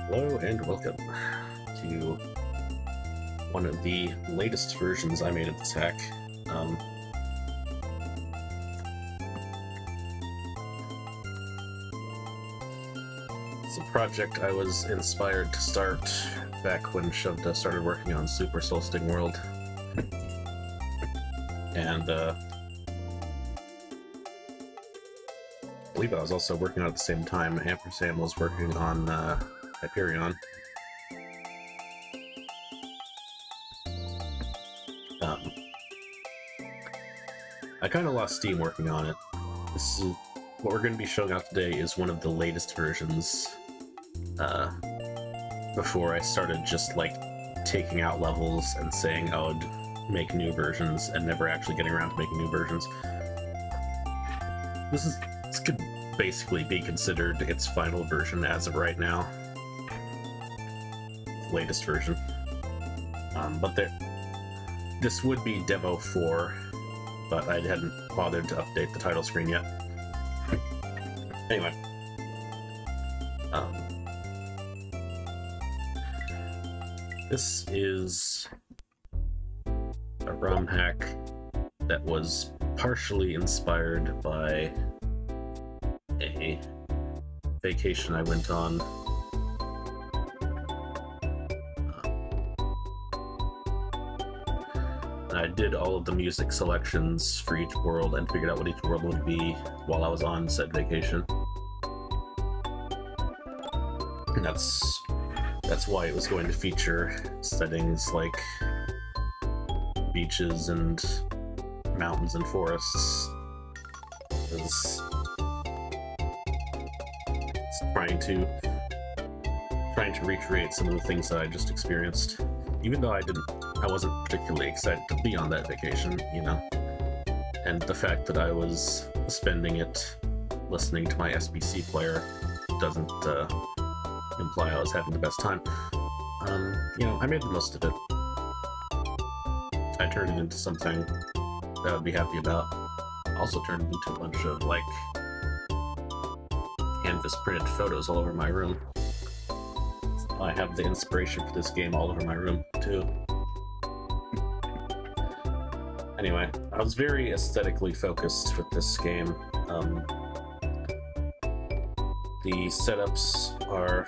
Hello and welcome to one of the latest versions I made of this hack. It's a project I was inspired to start back when Shovda started working on Super Soul Sting World. And I believe I was also working on it at the same time. Ampersand was working on Hyperion. I kind of lost steam working on it. This is what we're going to be showing off today is one of the latest versions. Before I started just like taking out levels and saying I would make new versions and never actually getting around to making new versions. This could basically be considered its final version as of right now. Latest version. But this would be demo 4, but I hadn't bothered to update the title screen yet. Anyway. This is a ROM hack that was partially inspired by a vacation I went on. I did all of the music selections for each world and figured out what each world would be while I was on said vacation. And that's why it was going to feature settings like beaches and mountains and forests. It's trying to recreate some of the things that I just experienced, even though I wasn't particularly excited to be on that vacation, you know. And the fact that I was spending it listening to my SBC player doesn't imply I was having the best time. You know, I made the most of it. I turned it into something that I would be happy about. I also turned it into a bunch of, like, canvas printed photos all over my room. I have the inspiration for this game all over my room, too. Anyway, I was very aesthetically focused with this game. The setups are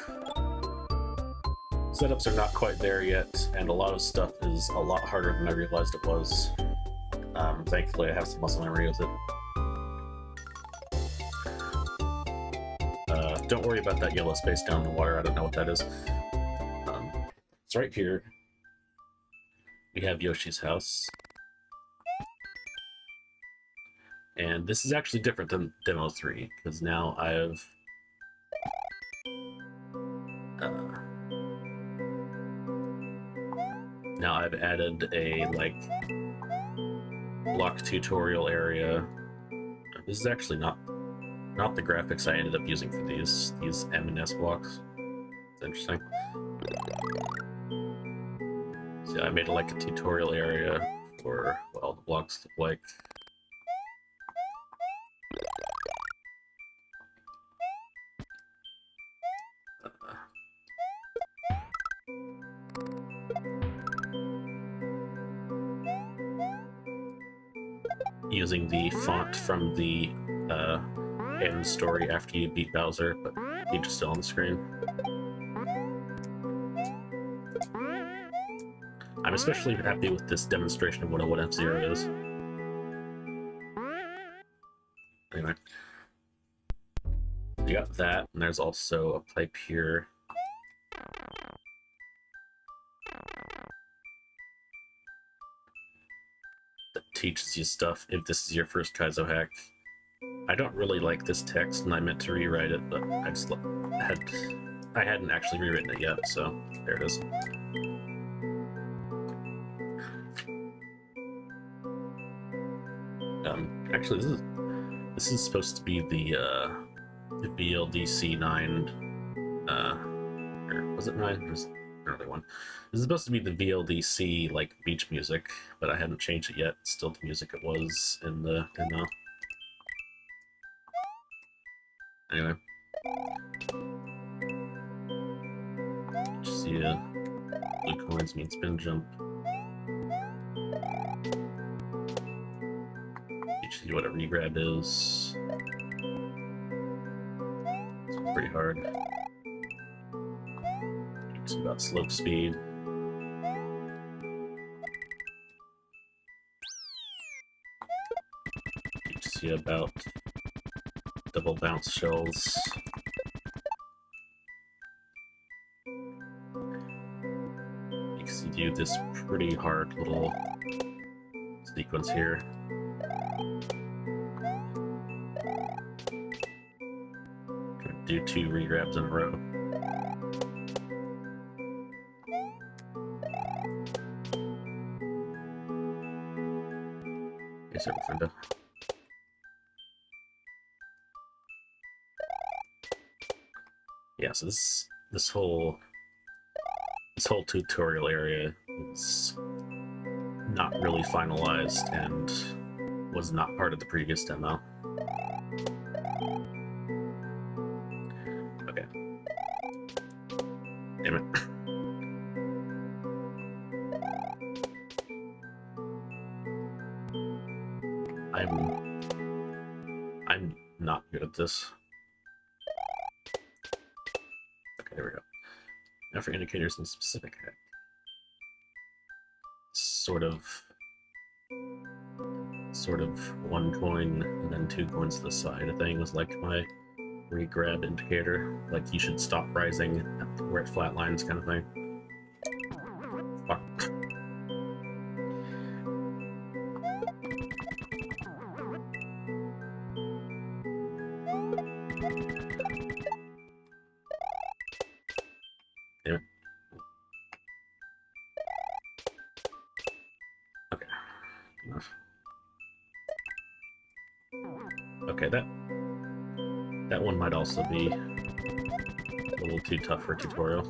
not quite there yet, and a lot of stuff is a lot harder than I realized it was. Thankfully, I have some muscle memory with it. Don't worry about that yellow space down in the water. I don't know what that is. It's right here. We have Yoshi's house. And this is actually different than Demo 3, because now I've added a, like, block tutorial area. This is actually not the graphics I ended up using for these M and S blocks. It's interesting. So I made like a tutorial area for what all the blocks look like. Using the font from the end story after you beat Bowser, but Peach is still on the screen. I'm especially happy with this demonstration of what a 1F0 is. Anyway. You got that, and there's also a pipe here. That teaches you stuff if this is your first kaizo hack. I don't really like this text, and I meant to rewrite it, but I hadn't actually rewritten it yet, so there it is. Actually, this is supposed to be the VLDC 9, or was it 9? Or was it another one? This is supposed to be the VLDC, like, beach music, but I hadn't changed it yet. It's still the music it was in the demo. Anyway. see blue coins mean spin jump. You see what a regrab is. It's pretty hard. You see about slope speed. You see about double bounce shells. You can do this pretty hard little sequence here. Do 2 regrabs in a row. Hey, Server Friendo. Yeah, so this whole tutorial area is not really finalized and was not part of the previous demo. Okay. Damn it. I'm not good at this. Okay, there we go. Now for indicators in specific head. Sort of 1 coin and then 2 coins to the side. I think was like my regrab indicator. Like you should stop rising where it flatlines kind of thing. Fuck. Yeah. Okay. Enough. Okay, that one might also be a little too tough for a tutorial.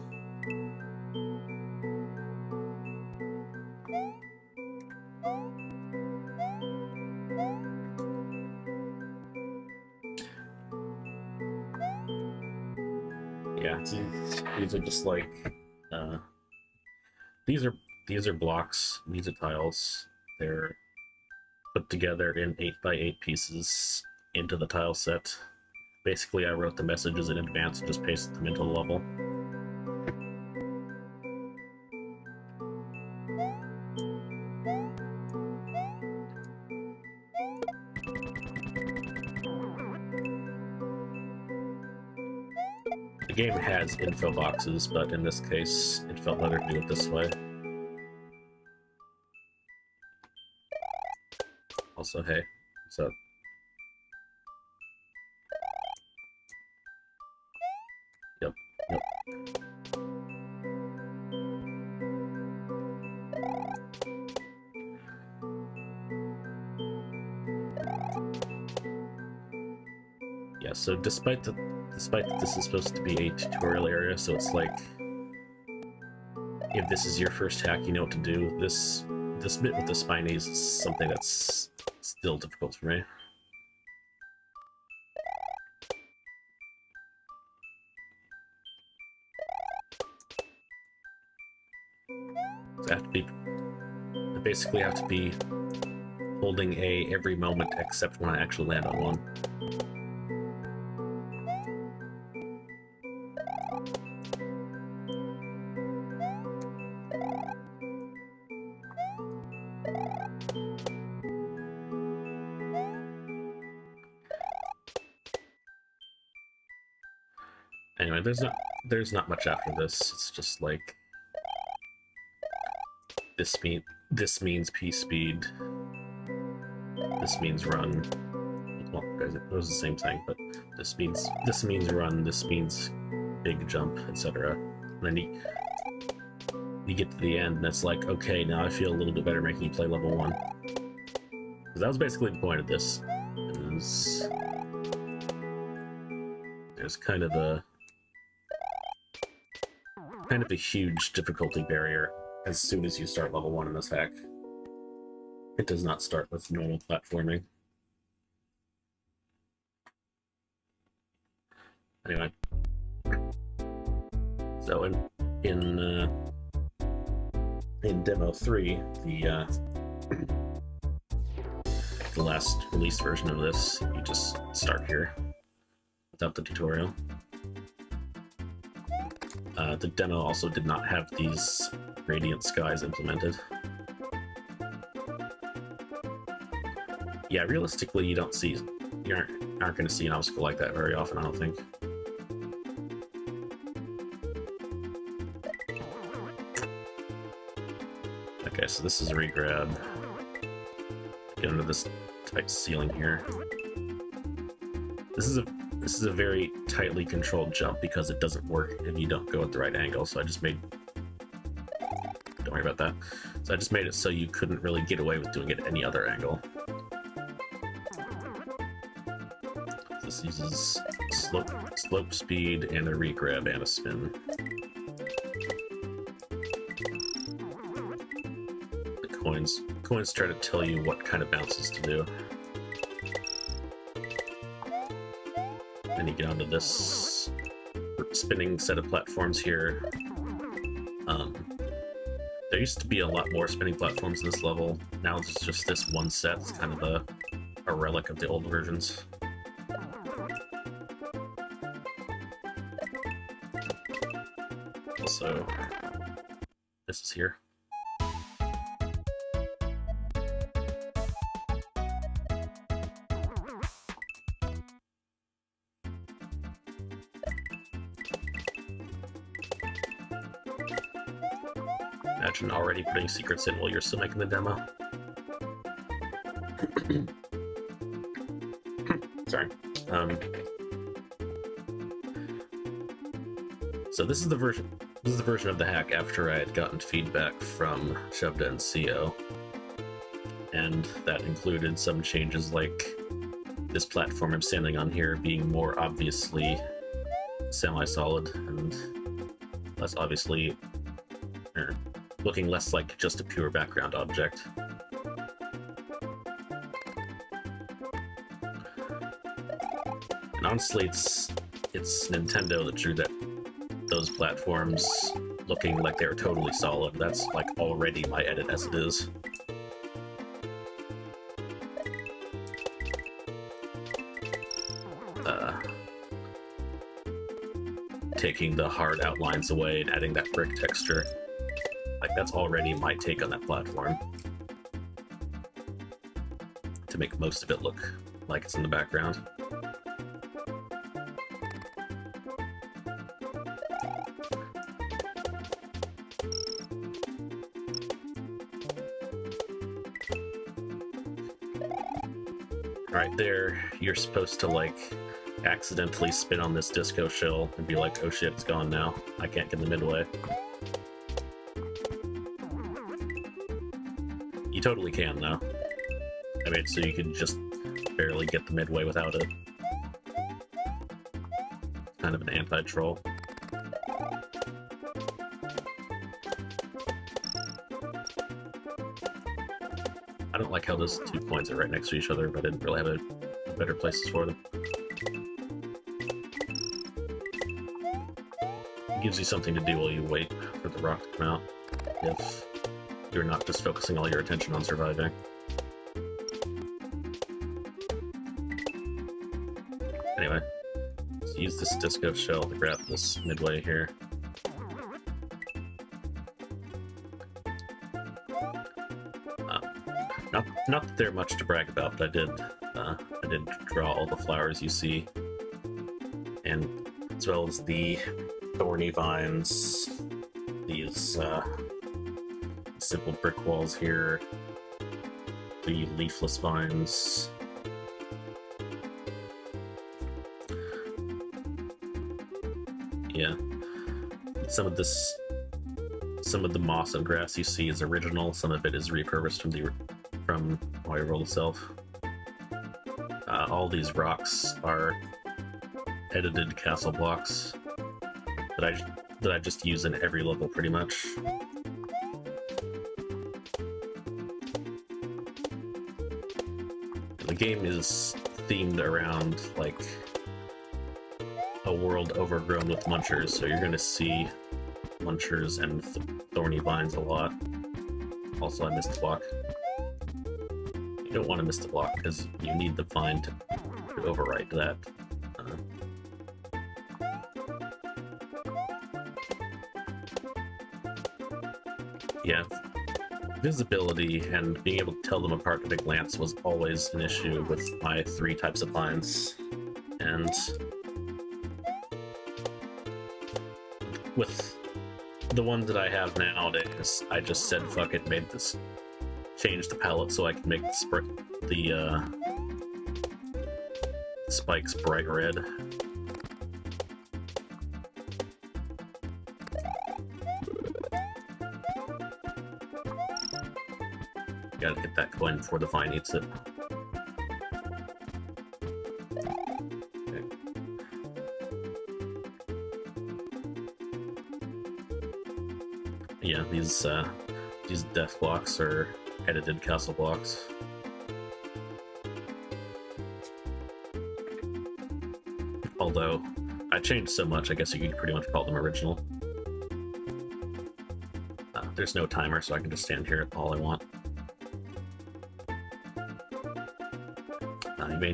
Yeah, these are just like these are blocks. These are tiles. They're put together in 8x8 pieces into the tile set. Basically, I wrote the messages in advance and just pasted them into the level. The game has info boxes, but in this case, it felt better to do it this way. Also, hey, what's up? Yep. Yeah, so despite that this is supposed to be a tutorial area, so it's like if this is your first hack, you know what to do. This bit with the spinies is something that's still difficult for me. So I basically have to be holding A every moment except when I actually land on one. Anyway, there's not much after this. It's just like this means P speed. This means run. Well, guys, it was the same thing, but this means run. This means big jump, etc. And then you get to the end, and it's like, okay, now I feel a little bit better making you play level 1. Because that was basically the point of this. There's kind of a huge difficulty barrier as soon as you start level 1 in this hack. It does not start with normal platforming. Anyway. So in Demo 3, the last released version of this, you just start here without the tutorial. The demo also did not have these radiant skies implemented. Yeah, realistically, you aren't going to see an obstacle like that very often, I don't think. Okay, so this is a regrab. Get under this tight ceiling here. This is a very tightly controlled jump because it doesn't work if you don't go at the right angle. So I just made. Don't worry about that. So I just made it so you couldn't really get away with doing it at any other angle. This uses slope speed and a regrab and a spin. Coins try to tell you what kind of bounces to do. Then you get onto this spinning set of platforms here. There used to be a lot more spinning platforms in this level. Now it's just this one set. It's kind of a relic of the old versions. Also, this is here. Imagine already putting secrets in while you're still making the demo. Sorry. So this is the version of the hack after I had gotten feedback from Shovda and CO, and that included some changes like this platform I'm standing on here being more obviously semi-solid and less obviously, or looking less like just a pure background object. And honestly, it's Nintendo that drew those platforms looking like they were totally solid. That's like already my edit as it is. Taking the hard outlines away and adding that brick texture. Like, that's already my take on that platform. To make most of it look like it's in the background. Right there, you're supposed to, like, accidentally spin on this disco shell and be like, oh shit, it's gone now. I can't get in the midway. You totally can, though. I made it so you could just barely get the midway without it. Kind of an anti-troll. I don't like how those 2 points are right next to each other, but I didn't really have better places for them. It gives you something to do while you wait for the rock to come out, if you're not just focusing all your attention on surviving. Anyway, let's use this disco shell to grab this midway here. Not that they're much to brag about, but I did draw all the flowers you see, and as well as the thorny vines, these simple brick walls here, the leafless vines. Yeah, some of the moss and grass you see is original. Some of it is repurposed from Roll itself. All these rocks are edited castle blocks that I just use in every level pretty much. The game is themed around like a world overgrown with munchers, so you're gonna see munchers and thorny vines a lot. Also, I missed the block. You don't want to miss the block because you need the vine to overwrite that. Yeah, visibility and being able to tell them apart at a glance was always an issue with my 3 types of vines. And with the ones that I have nowadays, I just said fuck it, change the palette so I can make the spikes bright red. Gotta get that coin before the vine eats it. Okay. Yeah, these death blocks are edited castle blocks. Although I changed so much, I guess you could pretty much call them original. There's no timer, so I can just stand here all I want. You may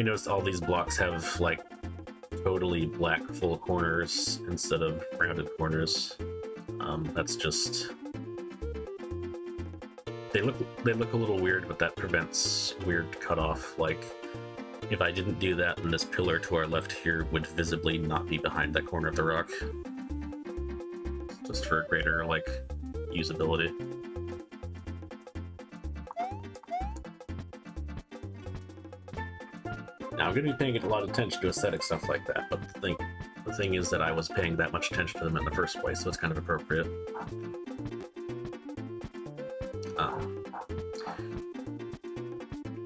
notice all these blocks have like totally black full corners instead of rounded corners. That's just, they look a little weird, but that prevents weird cutoff. Like if I didn't do that, then this pillar to our left here would visibly not be behind that corner of the rock. Just for greater like usability. Now, I'm going to be paying a lot of attention to aesthetic stuff like that, but the thing is that I was paying that much attention to them in the first place, so it's kind of appropriate.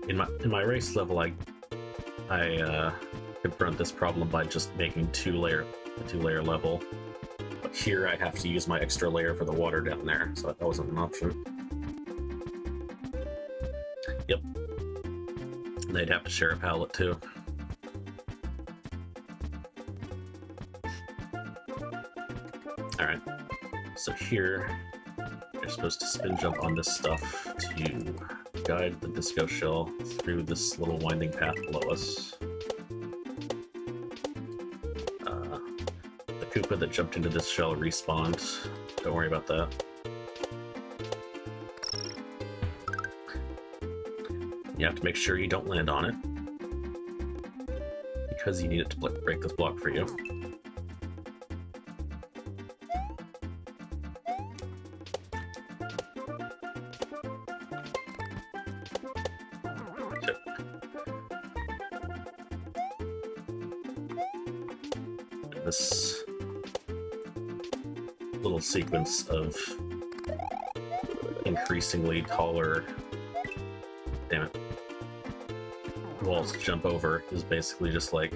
In my race level, I confront this problem by just making a two-layer level, but here I have to use my extra layer for the water down there, so that wasn't an option. Yep. They'd have to share a palette too. Alright, so here you're supposed to spin jump on this stuff to guide the disco shell through this little winding path below us. The Koopa that jumped into this shell respawned. Don't worry about that. You have to make sure you don't land on it, because you need it to break this block for you. This little sequence of increasingly taller, damn it, walls to jump over is basically just like,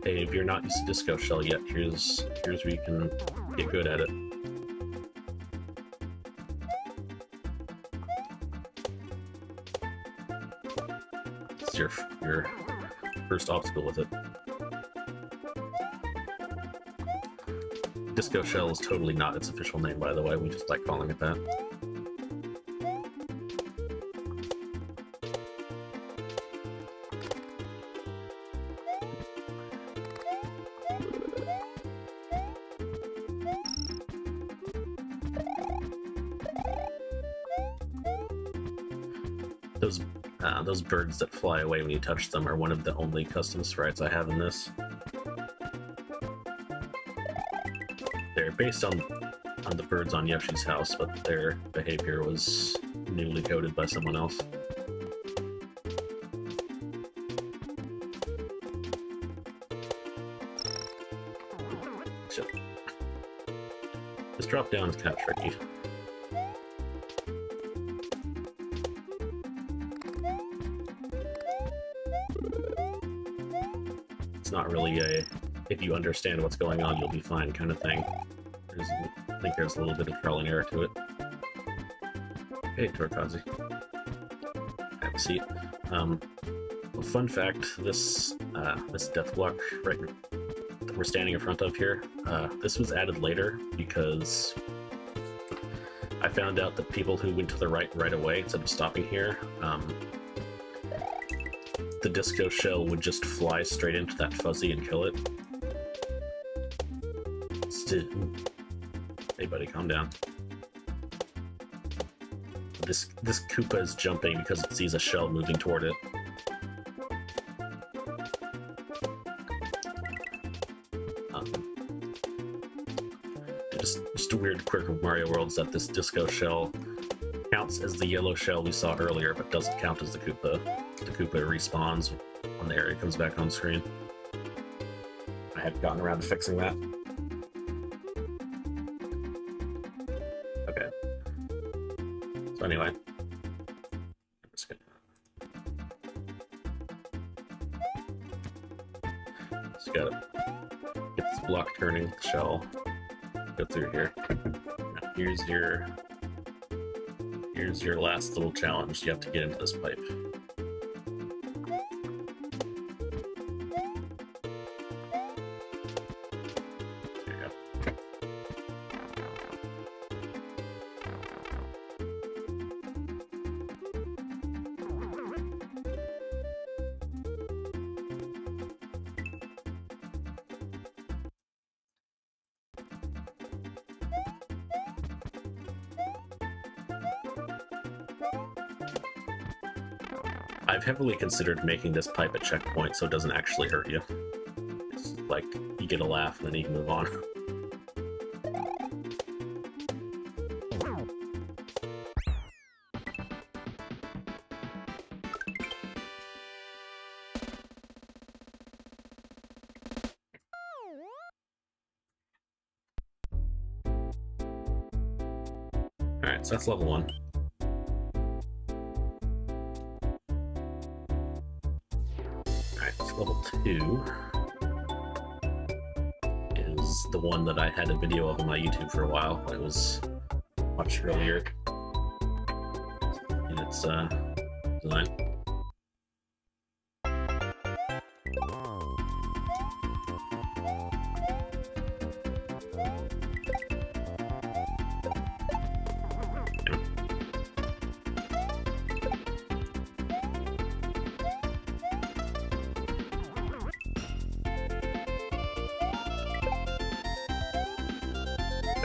hey, if you're not used to disco shell yet, here's where you can get good at it. It's your first obstacle with it. Disco shell is totally not its official name, by the way. We just like calling it that. Those birds that fly away when you touch them are one of the only custom sprites I have in this. They're based on the birds on Yoshi's house, but their behavior was newly coded by someone else. Shit. This drop down is kind of tricky. It's not really a, if you understand what's going on, you'll be fine kind of thing. I think there's a little bit of trial and error to it. Hey, Torkazi. Have a seat. Well, fun fact, this death block right, the we're standing in front of here, this was added later because I found out that people who went to the right away instead of stopping here, the disco shell would just fly straight into that fuzzy and kill it. Hey buddy, calm down. This Koopa is jumping because it sees a shell moving toward it. Just a weird quirk of Mario World is that this disco shell counts as the yellow shell we saw earlier, but doesn't count as the Koopa. The Koopa respawns when the area comes back on screen. I hadn't gotten around to fixing that. Okay. So anyway, I'm just gonna gotta get this block turning shell. Go through here. Now, here's your last little challenge. You have to get into this pipe. There you go. I've heavily considered making this pipe a checkpoint so it doesn't actually hurt you. It's like, you get a laugh and then you can move on. Alright, so that's level 1. Level 2 is the one that I had a video of on my YouTube for a while. It was much earlier in its design. Like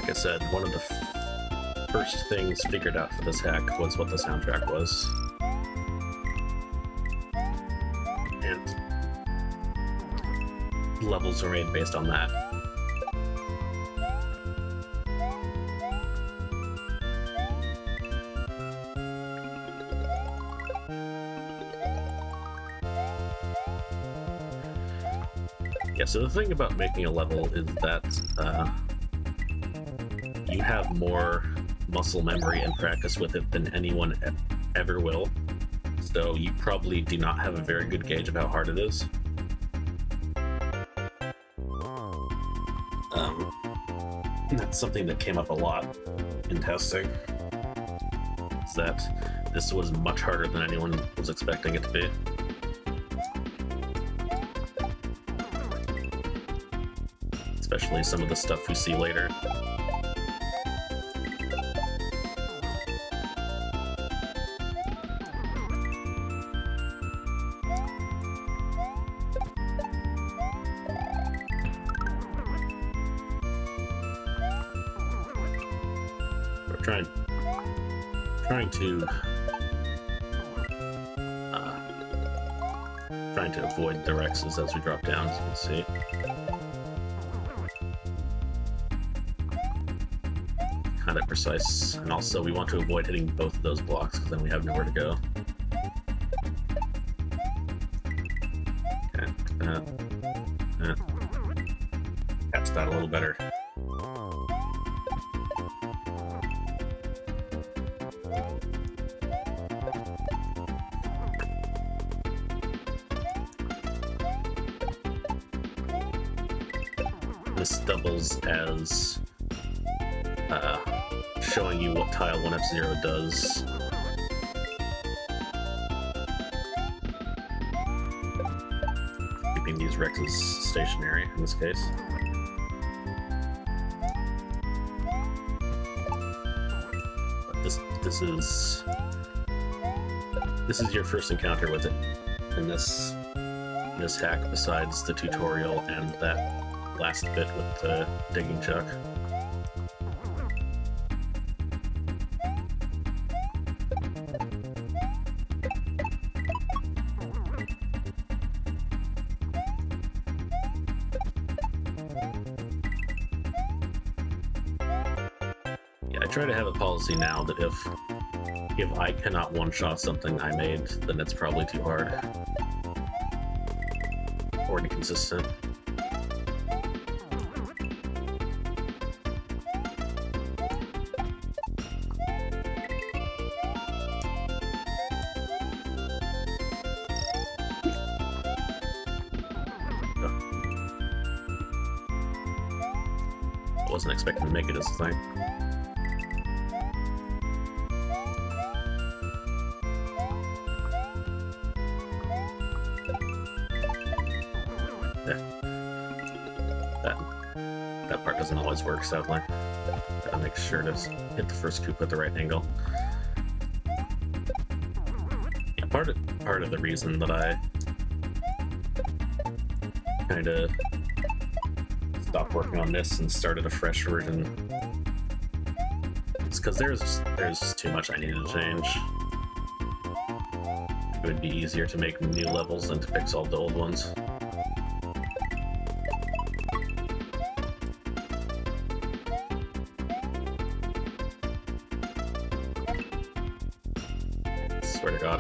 I said, one of the first things figured out for this hack was what the soundtrack was. And levels are made based on that. Yeah, so the thing about making a level is that you have more muscle memory and practice with it than anyone ever will. So you probably do not have a very good gauge of how hard it is. That's something that came up a lot in testing. Is that this was much harder than anyone was expecting it to be. Especially some of the stuff we see later. Trying to avoid the Rexes as we drop down, as you can see. Kind of precise, and also we want to avoid hitting both of those blocks because then we have nowhere to go. Okay, catch that a little better. This doubles as showing you what tile 1F0 does. Keeping these Rex is stationary in this case. But this is your first encounter with it in this hack, besides the tutorial and that last bit with the digging chuck. Yeah, I try to have a policy now that if I cannot one-shot something I made, then it's probably too hard. Or inconsistent. I wasn't expecting to make it as a thing. That part doesn't always work, sadly. Gotta make sure to hit the first coop at the right angle. Yeah, part of the reason that I kinda stopped working on this and started a fresh version is because there's just too much I needed to change. It would be easier to make new levels than to fix all the old ones. Swear to God.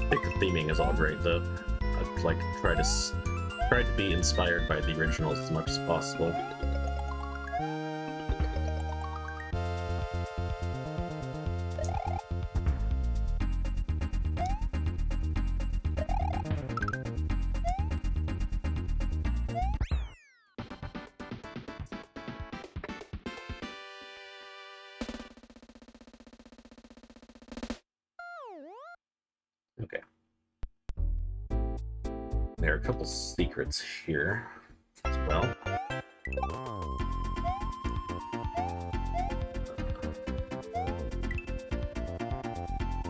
I think the theming is all great, though. I'd like to try to be inspired by the originals as much as possible. Okay. There are a couple secrets here as well.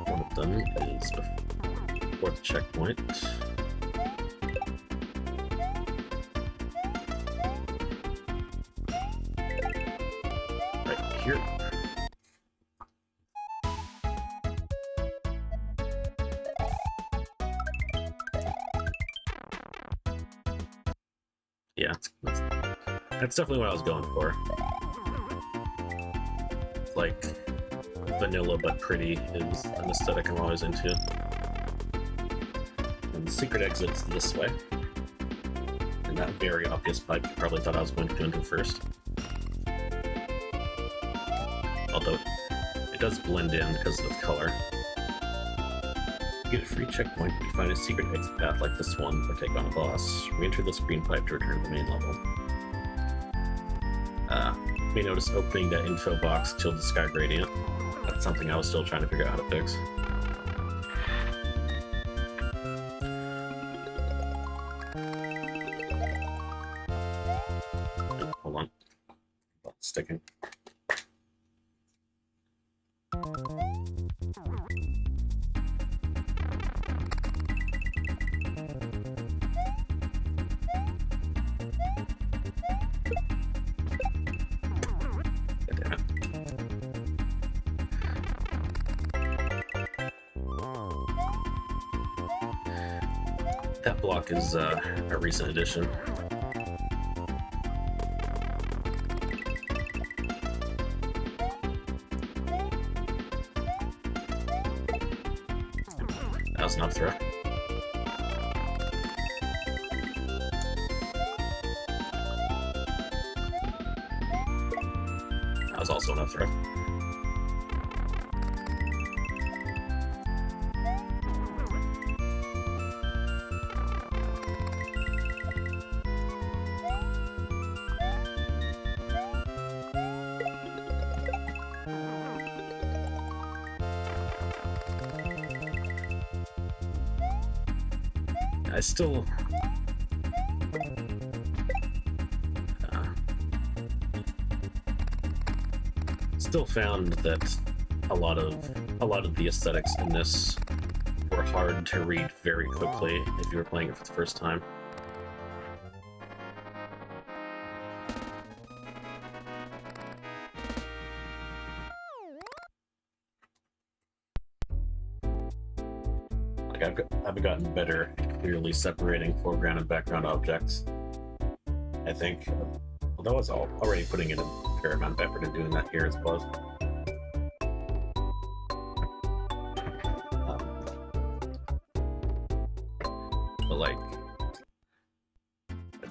One of them is before the checkpoint. Right here. Yeah, that's definitely what I was going for. It's like vanilla but pretty is an aesthetic I'm always into. And the secret exit's this way. And that very obvious pipe you probably thought I was going to go into first. Although it does blend in because of the color. To get a free checkpoint, you find a secret exit path like this one, or take on a boss. Re-enter this green pipe to return to the main level. You may notice opening that info box killed the sky gradient. That's something I was still trying to figure out how to fix. Oh, hold on. It's sticking. That block is a recent addition. That was an up throw. That was also an up throw. I still found that a lot of the aesthetics in this were hard to read very quickly if you were playing it for the first time. Like I've gotten better at clearly separating foreground and background objects, I think. Although I was already putting in a fair amount of effort in doing that here as well. But like,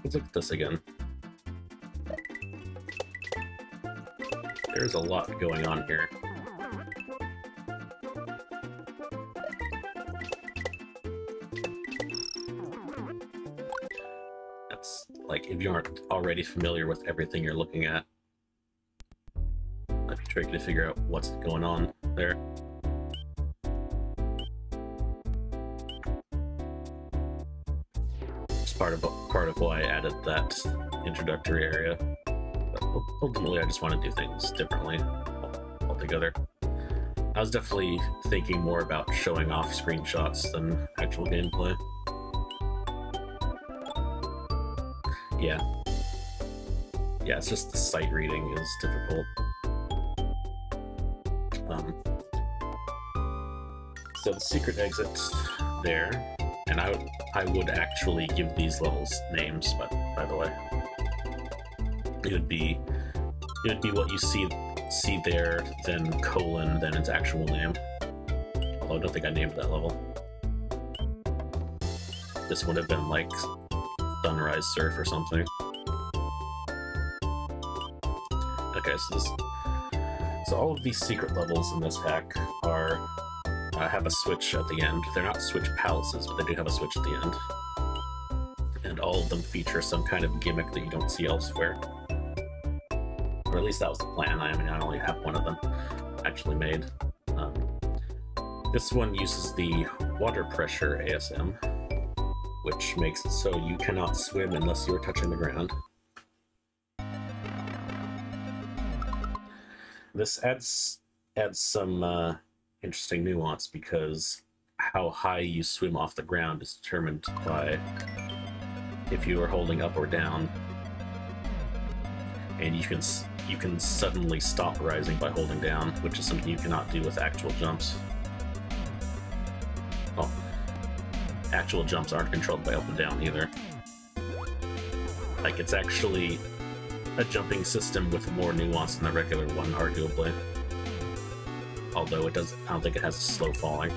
let's look at this again. There's a lot going on here. Like, if you aren't already familiar with everything you're looking at, might be tricky to figure out what's going on there. It's part of why I added that introductory area. But ultimately, I just want to do things differently altogether. I was definitely thinking more about showing off screenshots than actual gameplay. Yeah, it's just the sight reading is difficult. So the secret exit there, and I would actually give these levels names, but by the way, it would be what you see there, then colon, then its actual name. Although I don't think I named that level. This would have been like Sunrise Surf or something. Okay, so all of these secret levels in this hack are have a switch at the end. They're not switch palaces, but they do have a switch at the end. And all of them feature some kind of gimmick that you don't see elsewhere. Or at least that was the plan. I mean, I only have one of them actually made. This one uses the water pressure ASM, which makes it so you cannot swim unless you are touching the ground. This adds some interesting nuance, because how high you swim off the ground is determined by if you are holding up or down, and you can suddenly stop rising by holding down, which is something you cannot do with actual jumps. Well, actual jumps aren't controlled by up and down either. Like, it's actually a jumping system with more nuance than the regular one, arguably. Although I don't think it has a slow falling.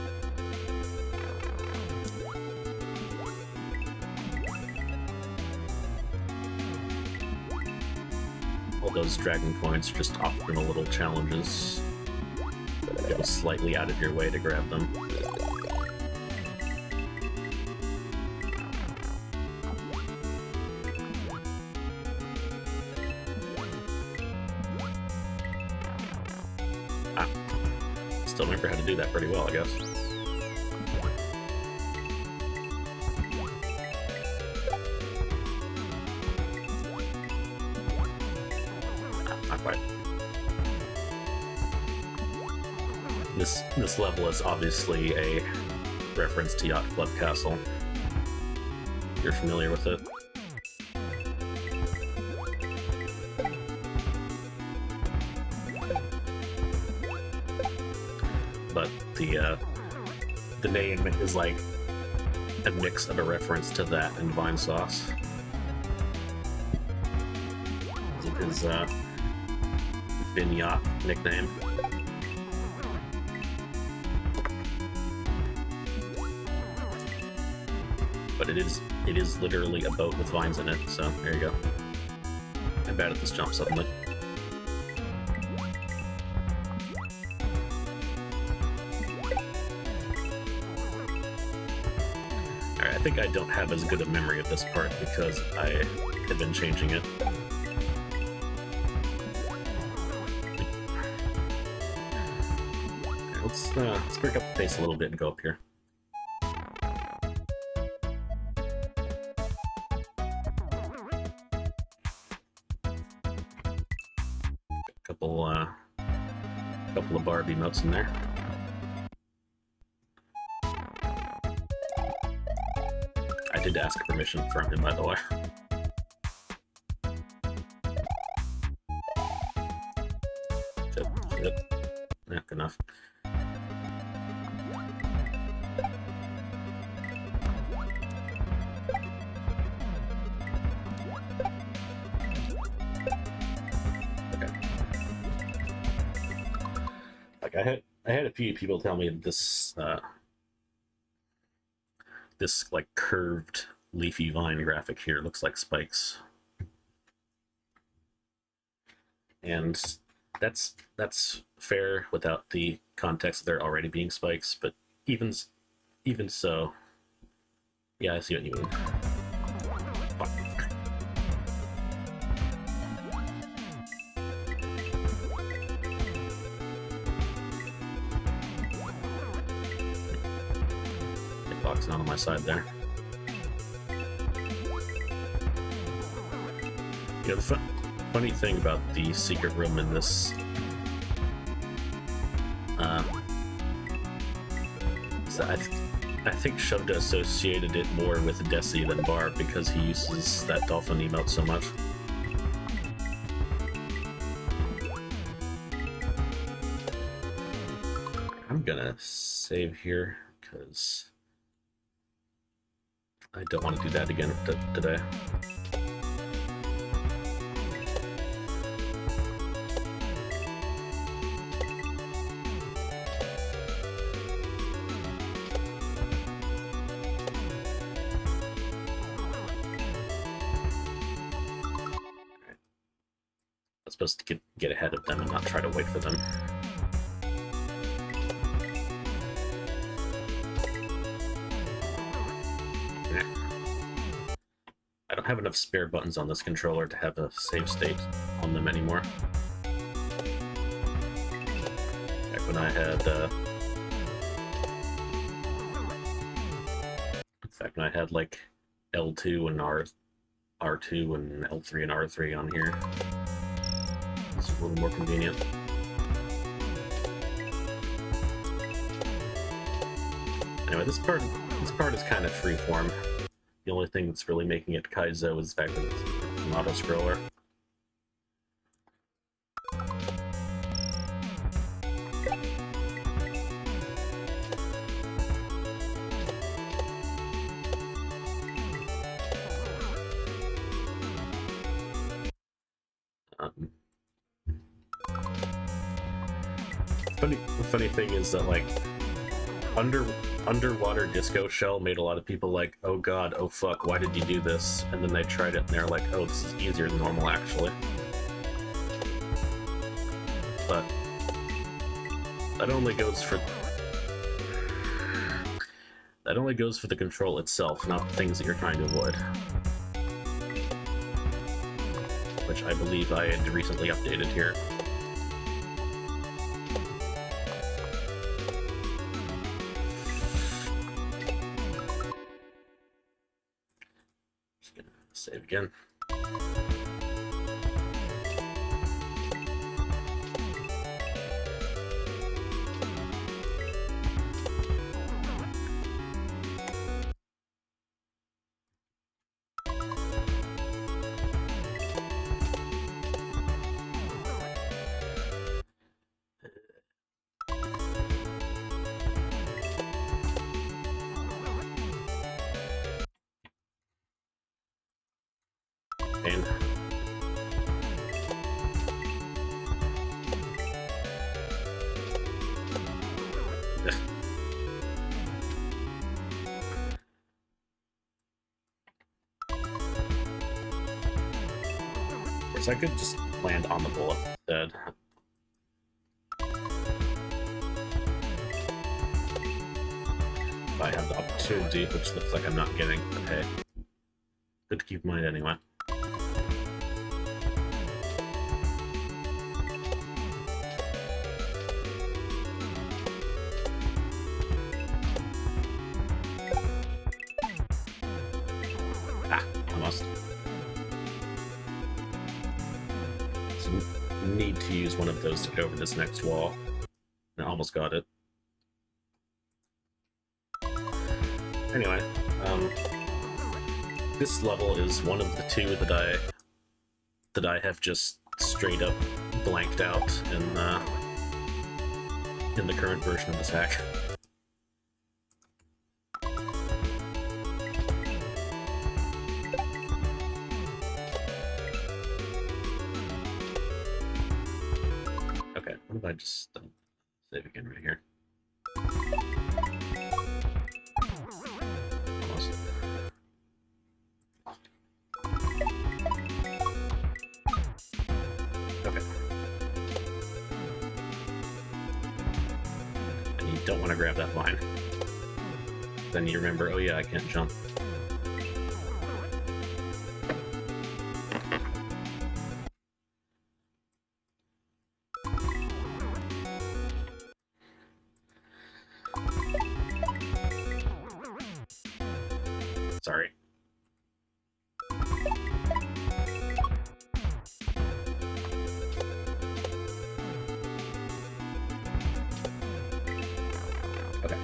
All those dragon points are just optional little challenges. Go slightly out of your way to grab them. Still remember how to do that pretty well, I guess. Not quite. This level is obviously a reference to Yacht Club Castle. You're familiar with it? But the name is like a mix of a reference to that and Vine Sauce. His Vignette nickname. But it is literally a boat with vines in it, so there you go. I'm bad at this jump suddenly. Alright, I think I don't have as good a memory of this part because I had been changing it. Let's break up the pace a little bit and go up here. Couple of Barbie emotes in there. I did ask permission from him, by the way. Yep. Yeah, good enough. Like I had a few people tell me this this like curved leafy vine graphic here looks like spikes, and that's fair without the context of there already being spikes. But even so, yeah, I see what you mean. Fuck. Not on my side there. Yeah, the funny thing about the secret room in this is that I think Shovda associated it more with Desi than Barb because he uses that dolphin emote so much. I'm gonna save here because I don't want to do that again today. I'm supposed to get ahead of them and not try to wait for them. I don't have enough spare buttons on this controller to have a save state on them anymore. Back when I had, back when I had like L2 and R2 and L3 and R3 on here, it's a little more convenient. Anyway, this part is kind of freeform. The only thing that's really making it kaizo is the fact that it's an auto-scroller. The funny thing is that, like, Underwater Disco Shell made a lot of people like, oh god, oh fuck, why did you do this? And then they tried it and they're like, oh, this is easier than normal, actually. But that only goes for the control itself, not the things that you're trying to avoid. Which I believe I had recently updated here. Save again. And of course, I could just land on the bullet instead. If I have the opportunity, which looks like I'm not getting. Okay. Good to keep in mind anyway. need to use one of those to go over this next wall. I almost got it. Anyway, this level is one of the two that I have just straight up blanked out in the current version of this hack. Okay, what if I just save again right here? Almost. Okay. And you don't want to grab that vine. Then you remember, oh yeah, I can't jump. Sorry. Okay.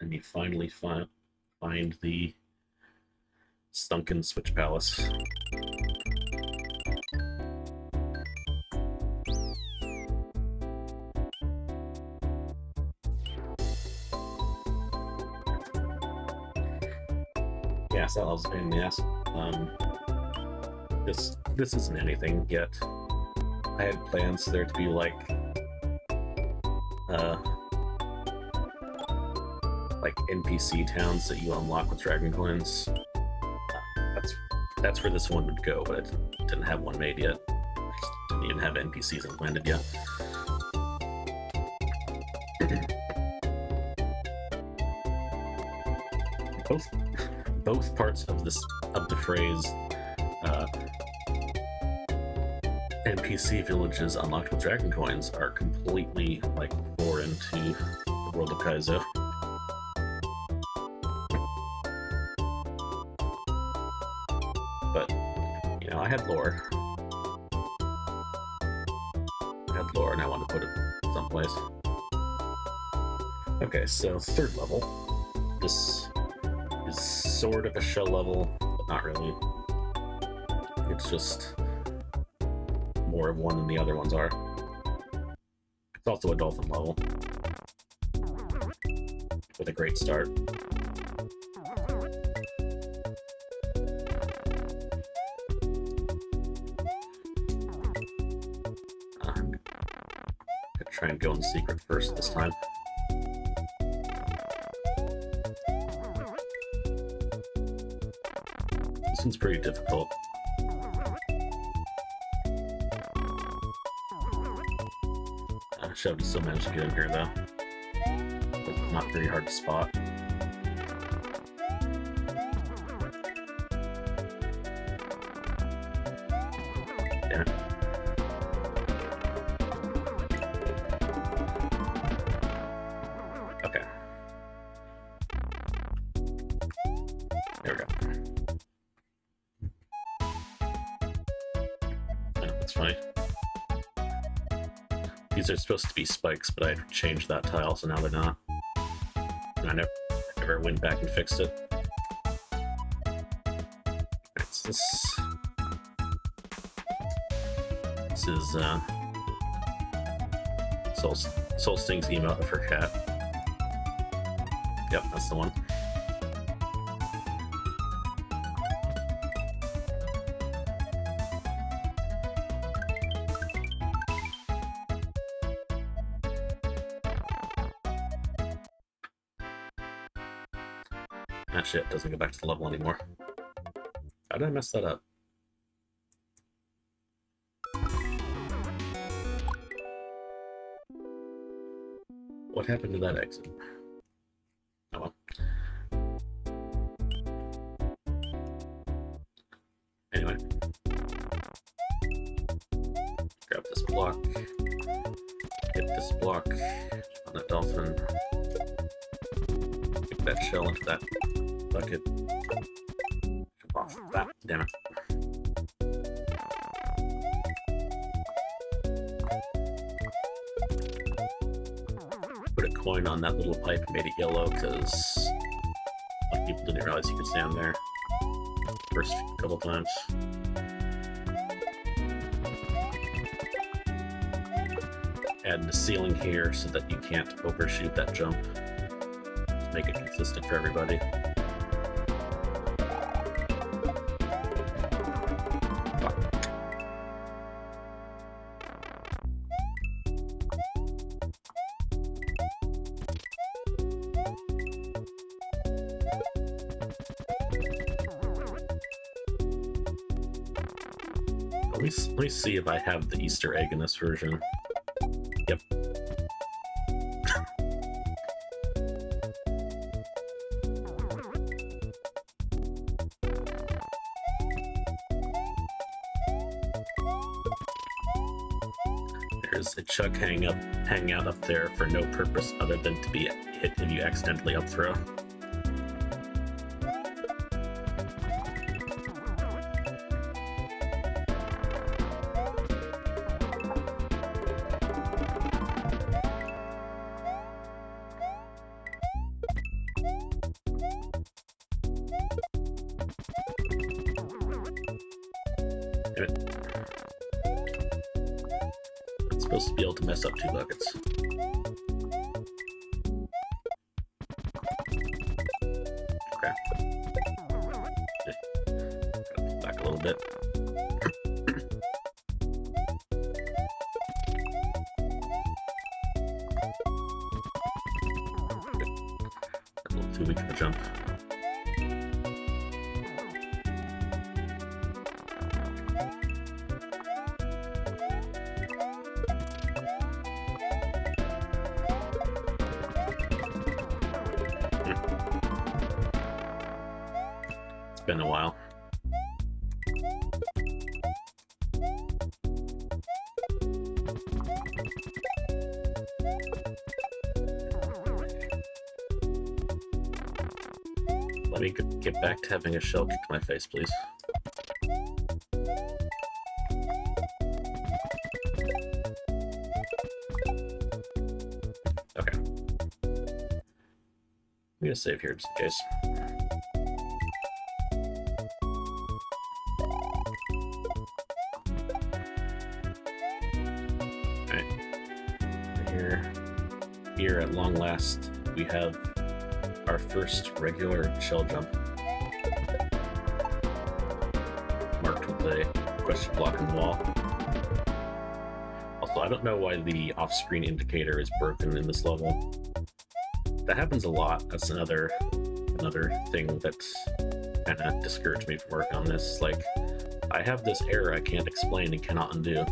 And you finally find the Stunken Switch Palace. Yeah, so that was a pain in the ass. This isn't anything yet. I had plans for there to be like NPC towns that you unlock with Dragon Coins. That's where this one would go, but it didn't have one made yet. I just didn't even have NPCs implanted yet. Both parts of the phrase NPC villages unlocked with Dragon Coins are completely like foreign to the world of Kaizo. But you know, I had lore, and I wanted to put it someplace. Okay, so third level. This is sort of a shell level, but not really. It's just more of one than the other ones are. It's also a dolphin level with a great start. I'm gonna try and go in secret first this time. This one's pretty difficult. I should still manage to get in here though. It's not very hard to spot. Damn it. Okay. There we go. That's funny. These are supposed to be spikes, but I changed that tile, so now they're not. And I never went back and fixed it. Alright, so this is Soul Sting's emote of her cat. Yep, that's the one. Ah shit, doesn't go back to the level anymore. How did I mess that up? What happened to that exit? Oh well. Anyway. block. Hit this block on that dolphin. Get that shell into that bucket. Come off that, damn it. Put a coin on that little pipe and made it yellow because a lot of people didn't realize you could stand there first couple times. Add the ceiling here so that you can't overshoot that jump. Just make it consistent for everybody. Let me see if I have the Easter egg in this version. Yep. There's a chuck hanging out up there for no purpose other than to be hit if you accidentally up throw. It's supposed to be able to mess up 2 buckets. Crap. Gotta pull back a little bit. A little too weak of a jump. Been a while. Let me get back to having a shell kick to my face, please. Okay. I'm gonna save here just in case. Here at long last, we have our first regular shell jump, marked with a question block in the wall. Also, I don't know why the off-screen indicator is broken in this level. That happens a lot. That's another thing that's kind of discouraged me from working on this. Like, I have this error I can't explain and cannot undo.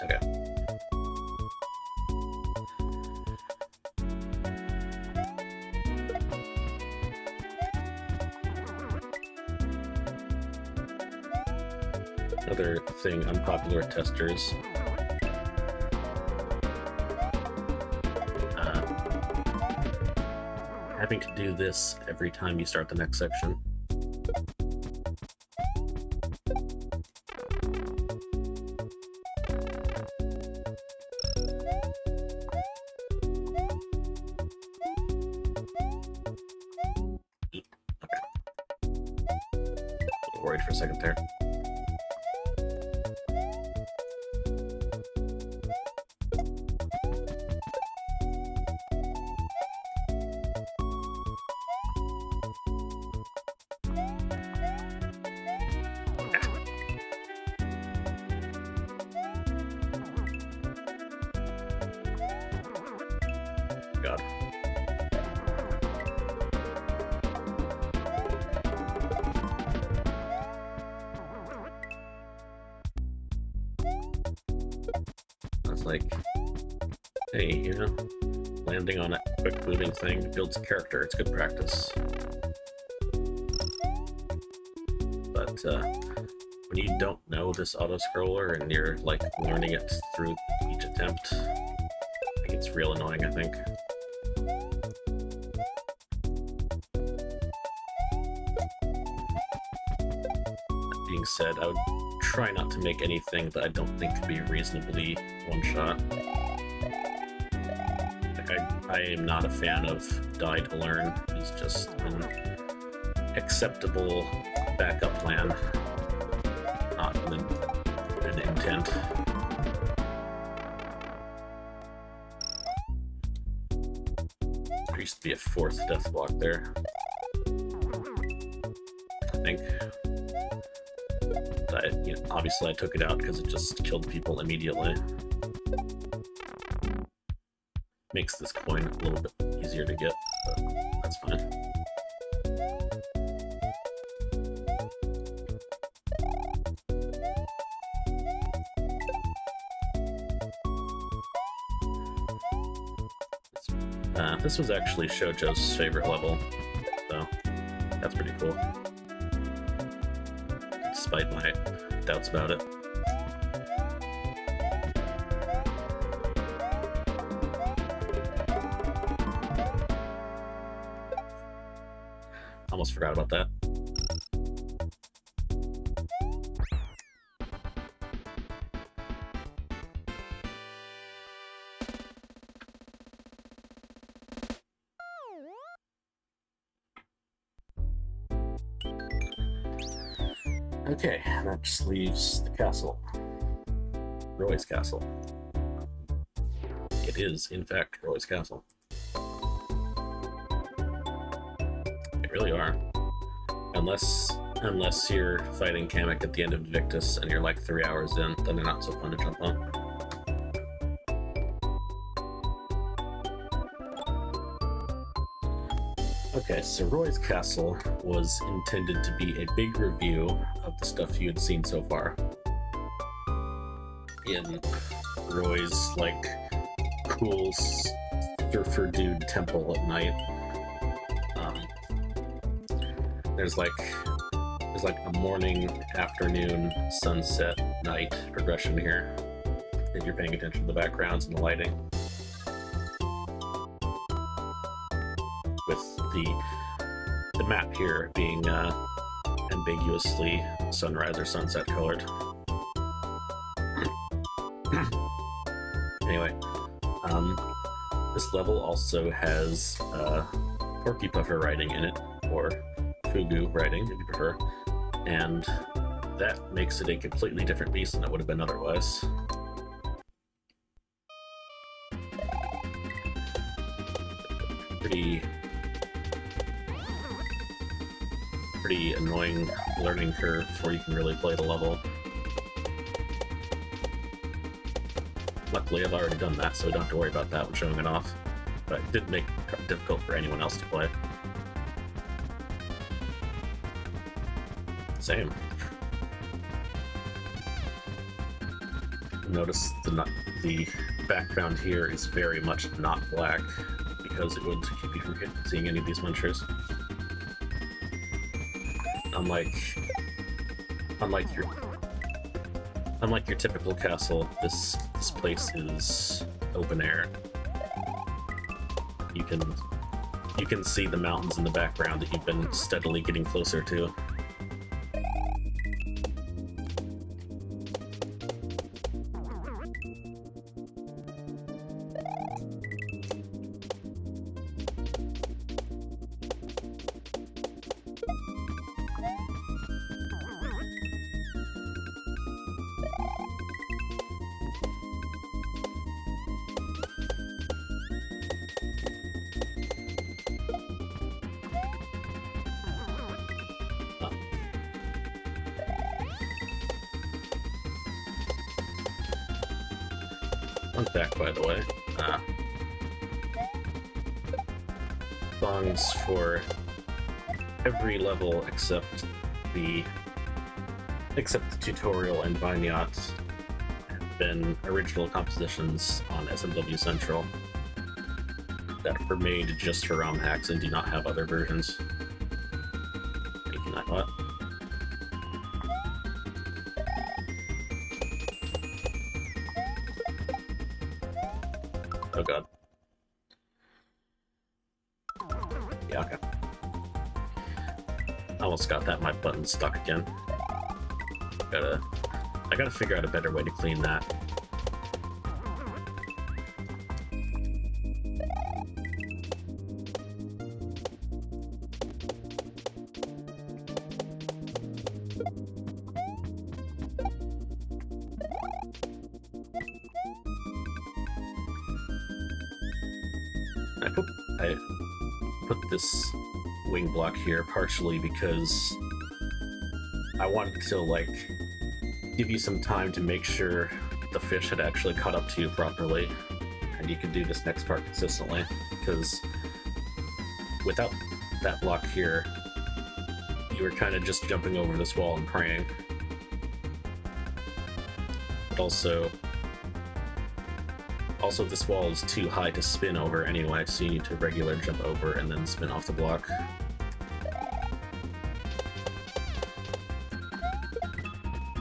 Okay. Another thing unpopular with testers. Having to do this every time you start the next section. Worried for a second there. God. like, hey, you know, landing on a quick moving thing builds character. It's good practice. But when you don't know this auto-scroller and you're like learning it through each attempt, it gets real annoying, I think. That being said, I would try not to make anything that I don't think could be reasonably one-shot. Like, I am not a fan of die to learn. It's just an acceptable backup plan, not an intent. There used to be a fourth death block there, I think. You know, obviously I took it out because it just killed people immediately. Makes this coin a little bit easier to get, but that's fine. This was actually Shoujo's favorite level, so that's pretty cool. Despite my doubts about it. Almost forgot about that. Okay, that just leaves the castle. Roy's castle. It is, in fact, Roy's castle. They really are. Unless you're fighting Kamek at the end of Invictus and you're like 3 hours in, then they're not so fun to jump on. Okay, so Roy's castle was intended to be a big review of the stuff you had seen so far in Roy's, like, cool surfer dude temple at night. There's like a morning, afternoon, sunset, night progression here, if you're paying attention to the backgrounds and the lighting. With the map here being ambiguously sunrise or sunset colored. Anyway, this level also has Porky Puffer writing in it, or Fugu writing, if you prefer, and that makes it a completely different beast than it would have been otherwise. Pretty annoying learning curve before you can really play the level. Luckily, I've already done that, so I don't have to worry about that when showing it off. But it did make it difficult for anyone else to play. Same. Notice the background here is very much not black, because it would keep you from seeing any of these munchers. Unlike your typical castle, this place is open air. You can see the mountains in the background that you've been steadily getting closer to. Fun fact, by the way, songs for every level except the tutorial and Vineyards, and been original compositions on SMW Central that were made just for ROM hacks and do not have other versions. Thank you, Nightbot. Oh god. Yeah, okay. Almost got that, my button stuck again. I gotta figure out a better way to clean that. I put this wing block here partially because I wanted to, like, give you some time to make sure the fish had actually caught up to you properly, and you could do this next part consistently, because without that block here, you were kind of just jumping over this wall and praying. But also this wall is too high to spin over anyway, so you need to regular jump over and then spin off the block.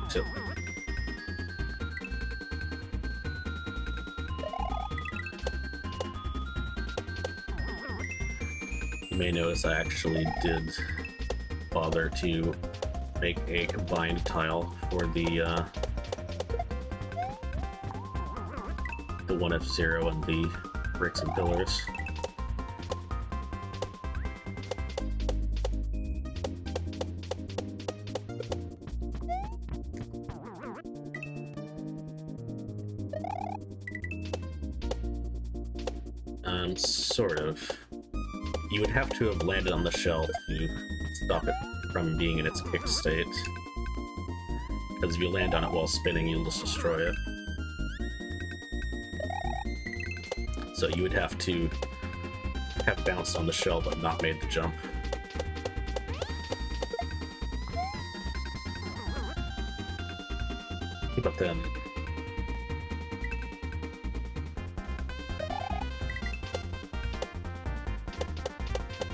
So you may notice I actually did bother to make a combined tile for the 1F0 and the bricks and pillars. Sort of. You would have to have landed on the shell to stop it from being in its kick state. Because if you land on it while spinning, you'll just destroy it. So you would have to have bounced on the shell but not made the jump. But then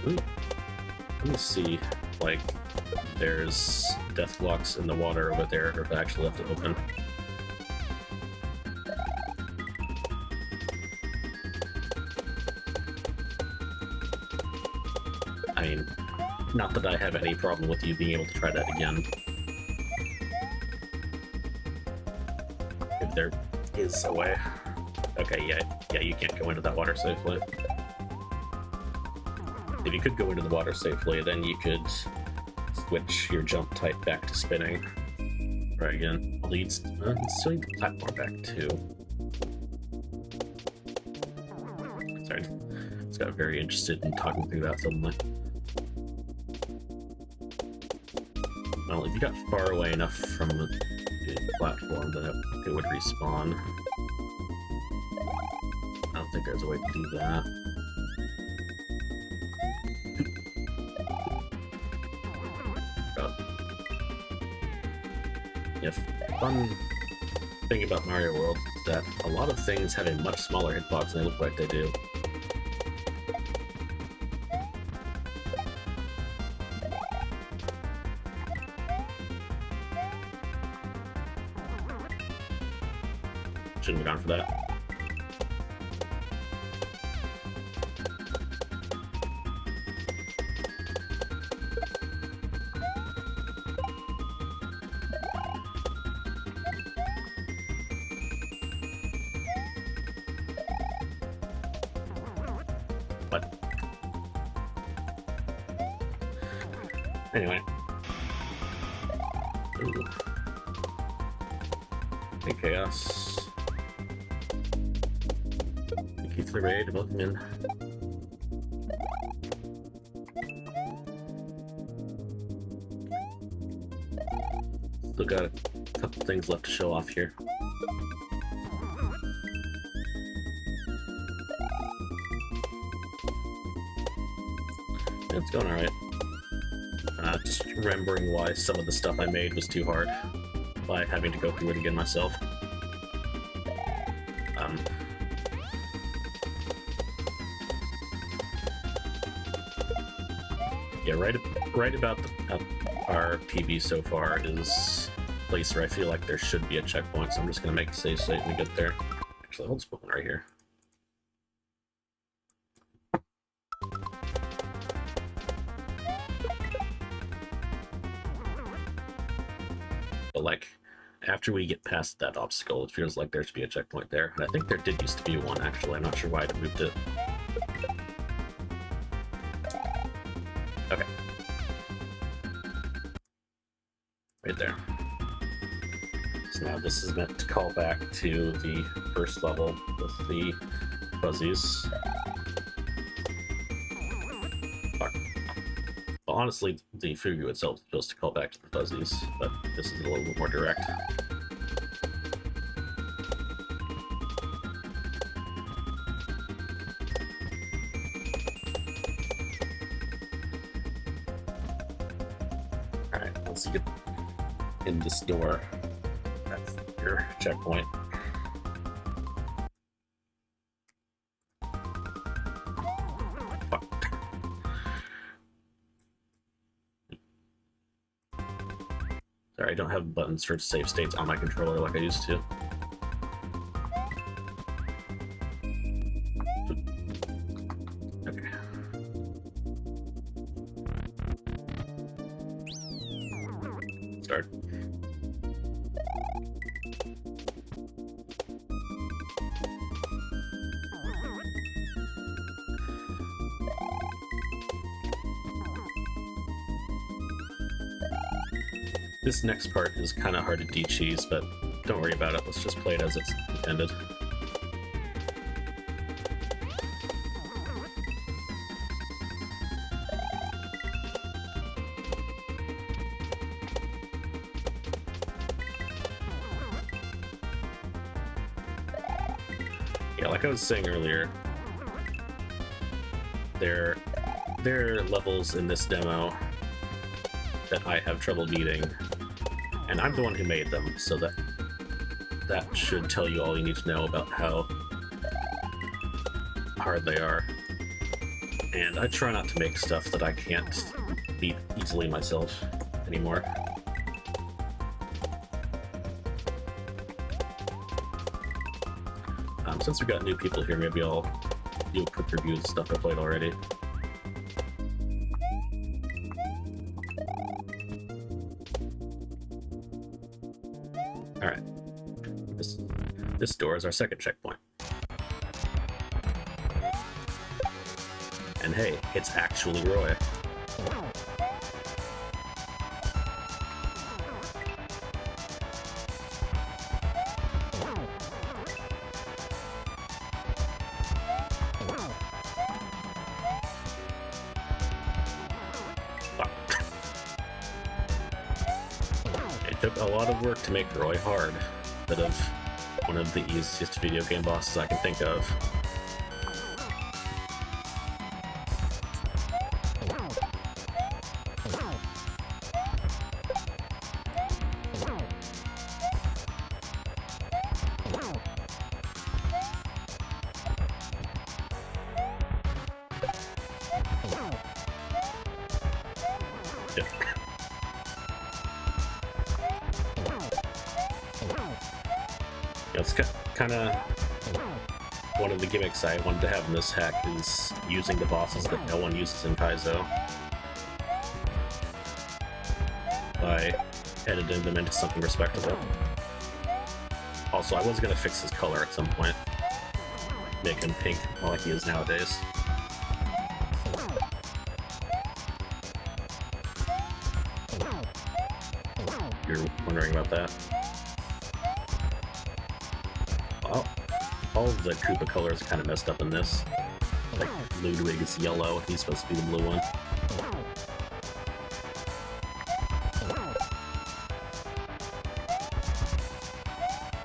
let me see, like, there's death blocks in the water over there, or if I actually left it open. I mean, not that I have any problem with you being able to try that again. If there is a way. Okay, yeah, you can't go into that water safely. If you could go into the water safely, then you could switch your jump type back to spinning. Right again. Although you'd still need the platform back too. Sorry, I just got very interested in talking through that suddenly. Well, if you got far away enough from the platform, then it would respawn. I don't think there's a way to do that. Yeah, fun thing about Mario World is that a lot of things have a much smaller hitbox than they look like they do. Shouldn't have gone for that. But anyway. Ooh. Hey, Chaos. Thank you for the raid. Welcome in. Still got a couple things left to show off here. It's going alright. Just remembering why some of the stuff I made was too hard by having to go through it again myself. Yeah, right about our PB so far is a place where I feel like there should be a checkpoint, so I'm just gonna make a save state when we get there. Actually, I'll just put one right here. But like, after we get past that obstacle, it feels like there should be a checkpoint there. And I think there did used to be one, actually. I'm not sure why I moved it. Okay. Right there. So now this is meant to call back to the first level with the fuzzies. Well, honestly, the Fugu itself is supposed to call back to the fuzzies, but this is a little bit more direct. Alright, once you get in this door, that's your checkpoint. Sorry, I don't have buttons for save states on my controller like I used to. Okay. Start. This next part is kind of hard to de-cheese, but don't worry about it. Let's just play it as it's intended. Yeah, like I was saying earlier, there are levels in this demo that I have trouble beating, and I'm the one who made them, so that should tell you all you need to know about how hard they are. And I try not to make stuff that I can't beat easily myself anymore. Since we've got new people here, maybe I'll do a quick review of stuff I played already. Alright. This door is our second checkpoint. And hey, it's actually Roy. It took a lot of work to make Roy hard, but of one of the easiest video game bosses I can think of. It's kind of one of the gimmicks I wanted to have in this hack is using the bosses that no one uses in Kaizo by editing them into something respectable. Also, I was going to fix his color at some point, make him pink like he is nowadays. You're wondering about that? All of the Koopa colors are kind of messed up in this. Like, Ludwig is yellow, he's supposed to be the blue one.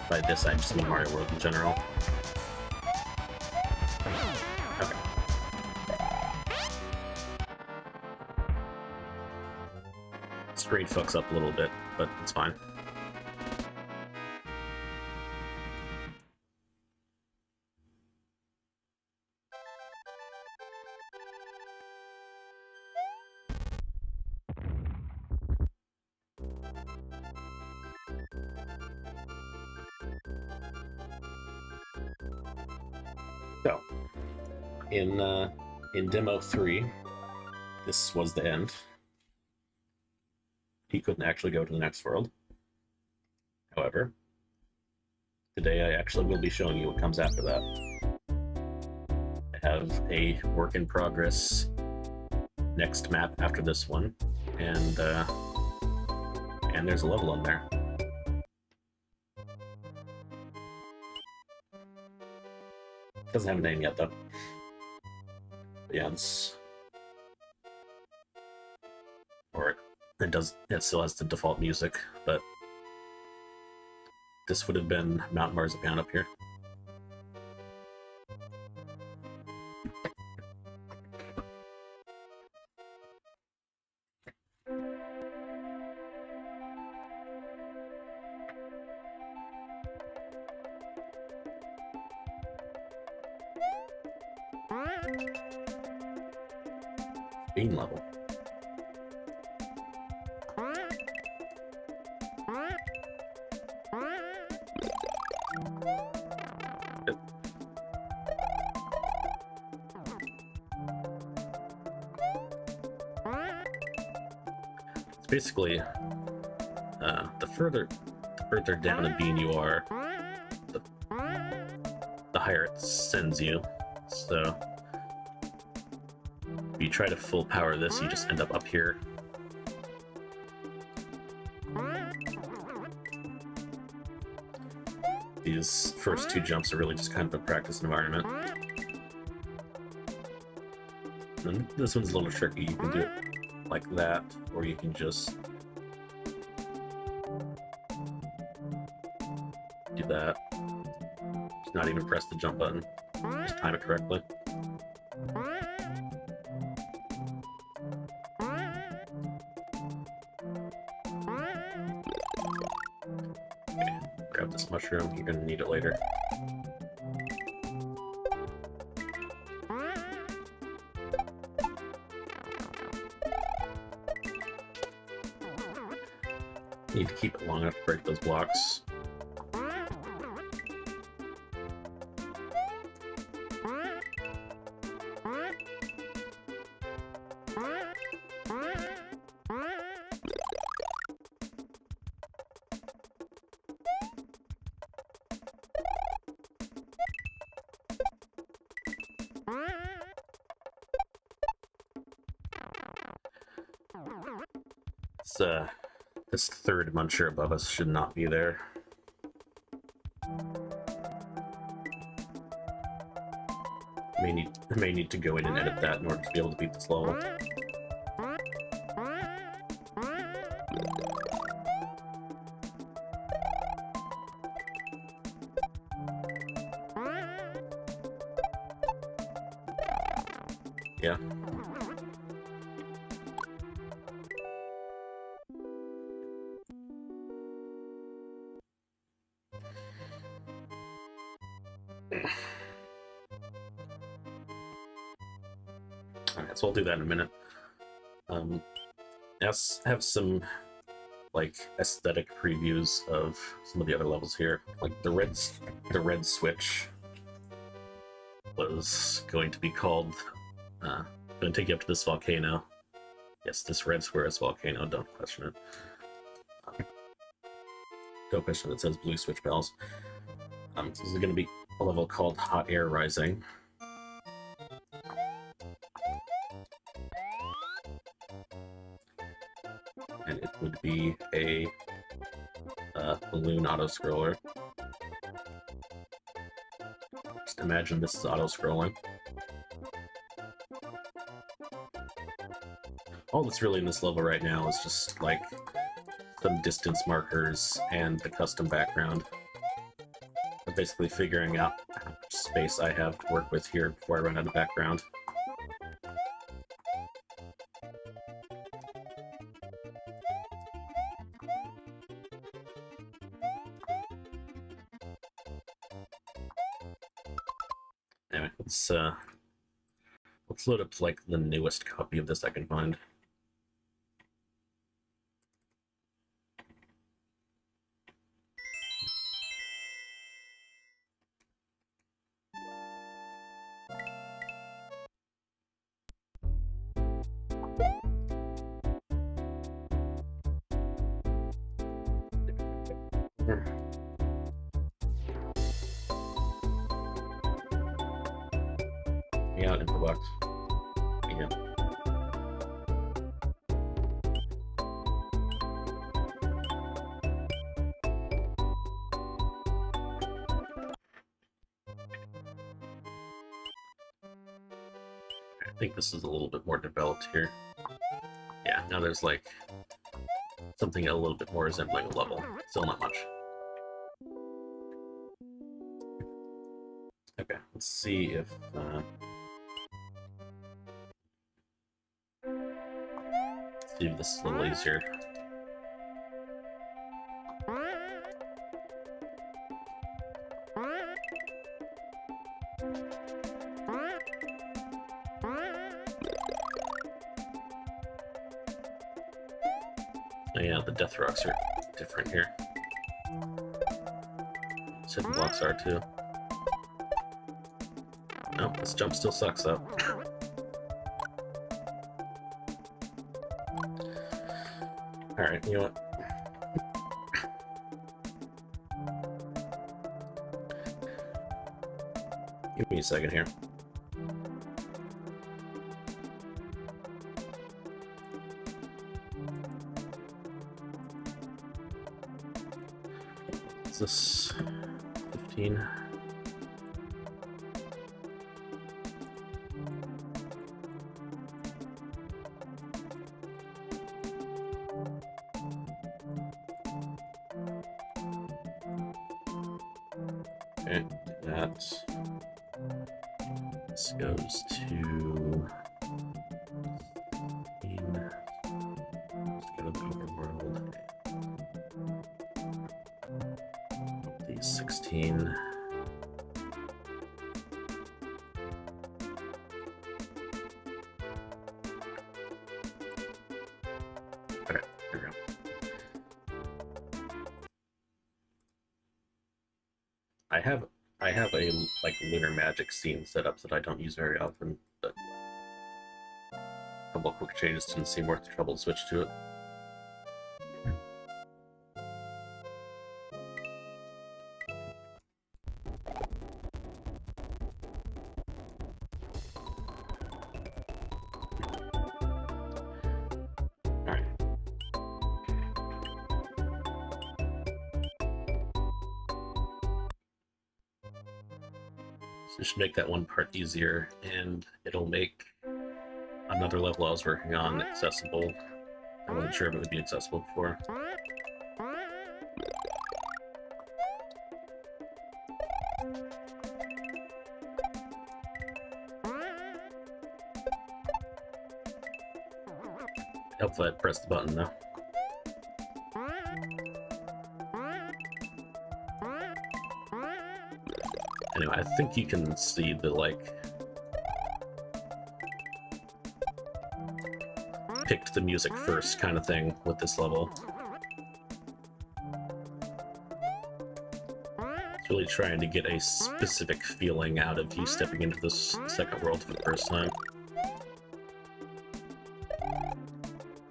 By this, I just mean Mario World in general. Okay. Screen fucks up a little bit, but it's fine. So, in demo 3, this was the end. He couldn't actually go to the next world. However, today I actually will be showing you what comes after that. I have a work in progress next map after this one, and there's a level in there. Doesn't have a name yet though. But yeah, it's... or it still has the default music, but this would have been Mount Marzipan up here. Bean level. It's basically the further down a bean you are, the higher it sends you. So if you try to full power this, you just end up here. These first two jumps are really just kind of a practice environment. And this one's a little tricky. You can do it like that, or you can just do that. Just not even press the jump button. Just time it correctly. Okay, grab this mushroom. You're gonna need it later. Need to keep it long enough to break those blocks. This third muncher above us should not be there. I may need to go in and edit that in order to be able to beat this level. Yeah. Alright, so I'll do that in a minute. I have some like aesthetic previews of some of the other levels here. Like the red switch was going to be called going to take you up to this volcano. Yes, this red square is volcano, don't question it. Don't question that it says blue switch bells. This is going to be a level called Hot Air Rising. And it would be a balloon auto-scroller. Just imagine this is auto-scrolling. All that's really in this level right now is just, like, some distance markers and the custom background. I'm basically figuring out how much space I have to work with here before I run out of background. Anyway, let's load up like the newest copy of this I can find. whatever. Yeah, info box. Yeah. I think this is a little bit more developed here. Yeah, now there's like something a little bit more resembling a level. Still not much. Okay, let's see if this is a little easier. Oh yeah, the death rocks are different here. Hidden blocks are too. No, this jump still sucks though. Alright, you know what? Give me a second here. Is this 15? Okay, that. This goes to 15. Let's go to the overworld. These 16. Okay, here we go. I have a like lunar magic scene set up that I don't use very often, but a couple of quick changes didn't seem worth the trouble to switch to it. Alright. So this should make that one part easier, and it'll make another level I was working on accessible. I wasn't sure if it would be accessible before. Hopefully I pressed the button though. Anyway, I think you can see the like picked the music first kind of thing with this level. It's really trying to get a specific feeling out of you stepping into this second world for the first time.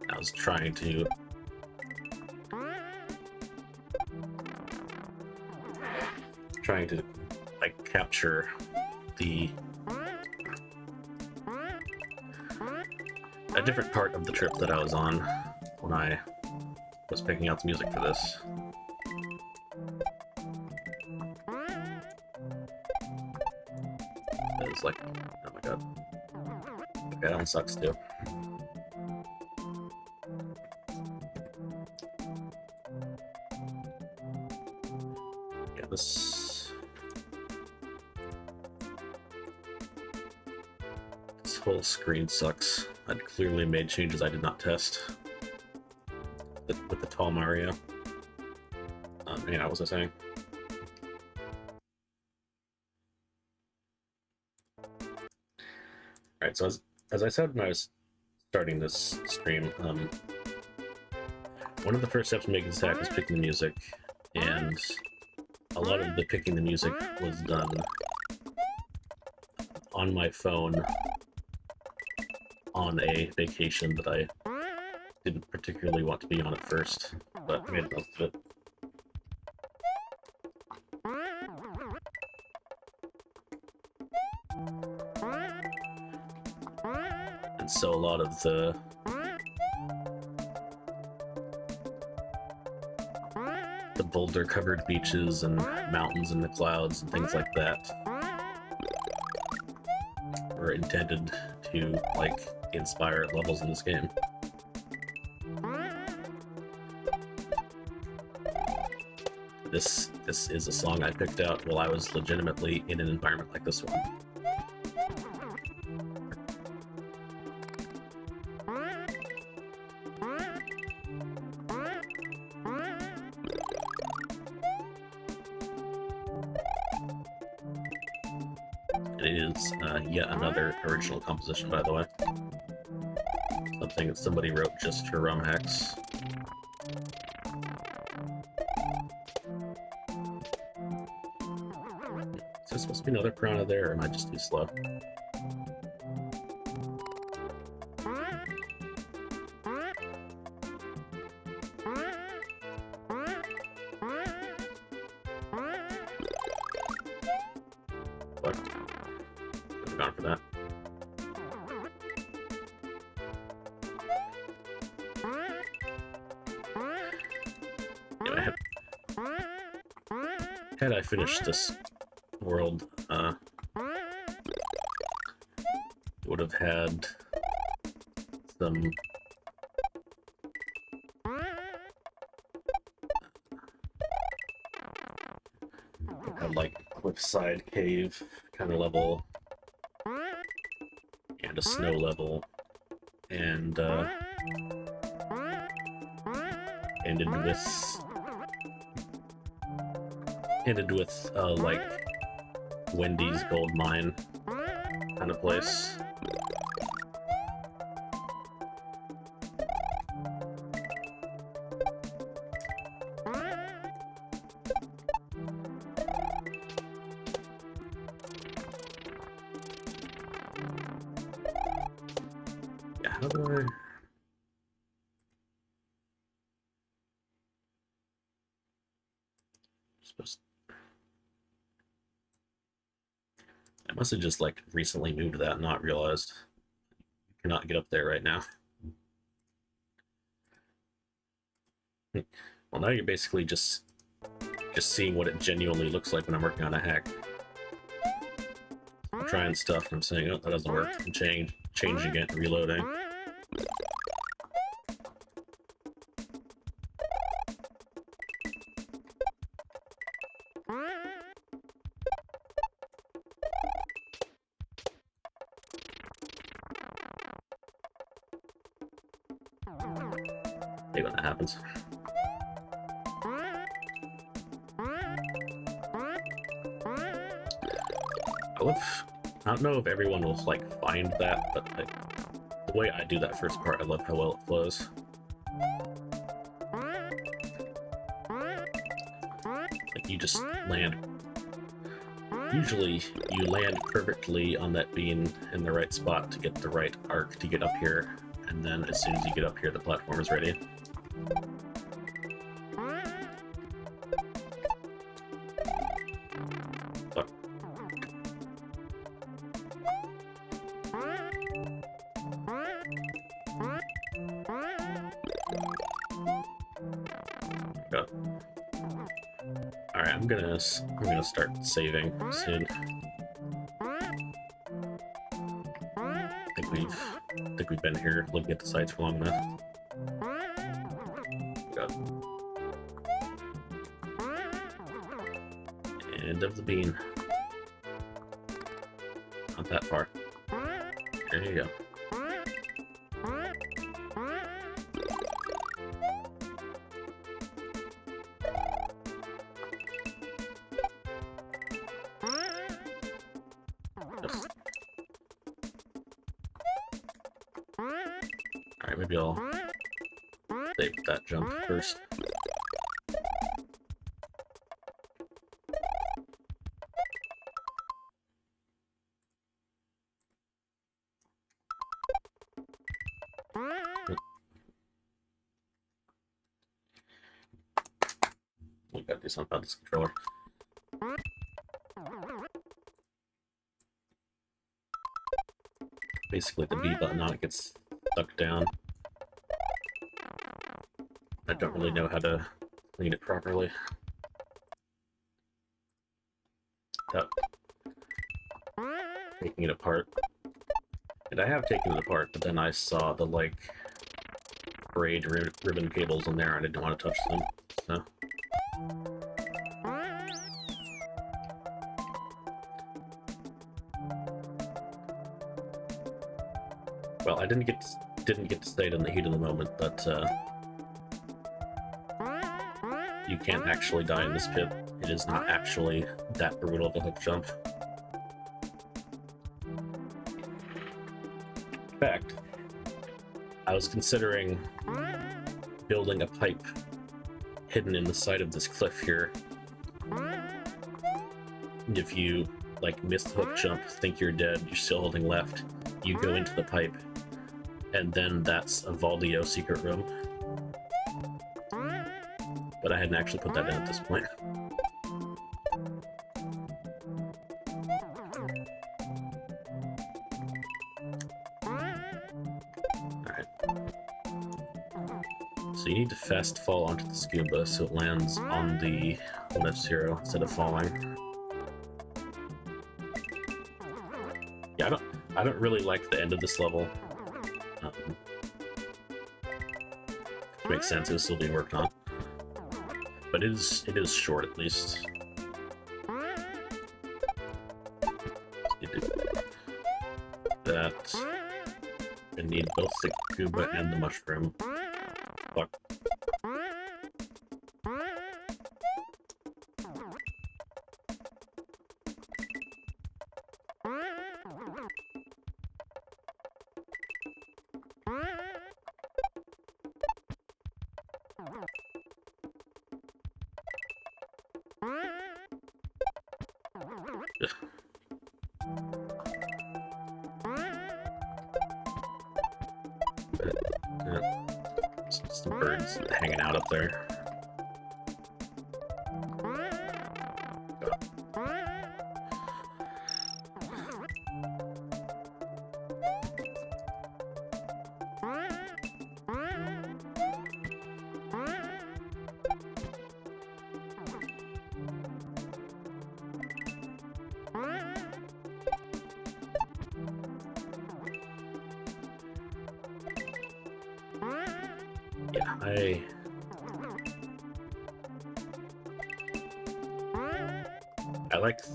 I was trying to like capture a different part of the trip that I was on when I was picking out the music for this. It was like, oh my god. Okay, that one sucks too. Yeah, this whole screen sucks. I'd clearly made changes I did not test with the tall Mario. Yeah, what was I saying? Alright, so as I said when I was starting this stream, one of the first steps in making this hack was picking the music, and a lot of the picking the music was done on my phone on a vacation that I didn't particularly want to be on at first, but I made most of it. And so a lot of the boulder-covered beaches and mountains in the clouds and things like that were intended to, like, inspire levels in this game. This is a song I picked out while I was legitimately in an environment like this one. It is yet another original composition, by the way. Something that somebody wrote just for ROM hacks. Is there supposed to be another piranha there, or am I just too slow? Fuck. Should have gone for that. Yeah, had I finished this world, would have had some like cliffside cave kind of level, and a snow level, and ended with like Wendy's gold mine kind of place. Yeah, how do I... I must have just, like, recently moved that and not realized. You cannot get up there right now. Well, now you're basically just seeing what it genuinely looks like when I'm working on a hack. I'm trying stuff and I'm saying, oh, that doesn't work, and changing it, reloading. Maybe when that happens. I don't know if everyone will, like, find that, but like, the way I do that first part, I love how well it flows. Like, you just land. Usually, you land perfectly on that beam in the right spot to get the right arc to get up here, and then as soon as you get up here, the platform is ready. Fuck. Go. Alright, I'm gonna start saving soon. I think we've been here looking at the sites for long enough. Go. End of the beam. Not that far. There you go. Alright, maybe I'll save that jump first. We gotta do something about this controller. basically the B button on it gets stuck down. I don't really know how to clean it properly. Without taking it apart. And I have taken it apart, but then I saw the, like, braid ribbon cables in there, and I didn't want to touch them, so... Well, I didn't get to say it in the heat of the moment, but you can't actually die in this pit. It is not actually that brutal of a hook jump. In fact, I was considering building a pipe hidden in the side of this cliff here. And if you, like, miss the hook jump, think you're dead, you're still holding left, you go into the pipe, and then that's a VOD secret room. But I hadn't actually put that in at this point. Alright. So you need to fast fall onto the scuba so it lands on the F-Zero instead of falling. Yeah, I don't really like the end of this level. Which makes sense, it was still being worked on. But it is short at least. You do that. I need both the scuba and the mushroom. Fuck. Some birds hanging out up there. Yeah,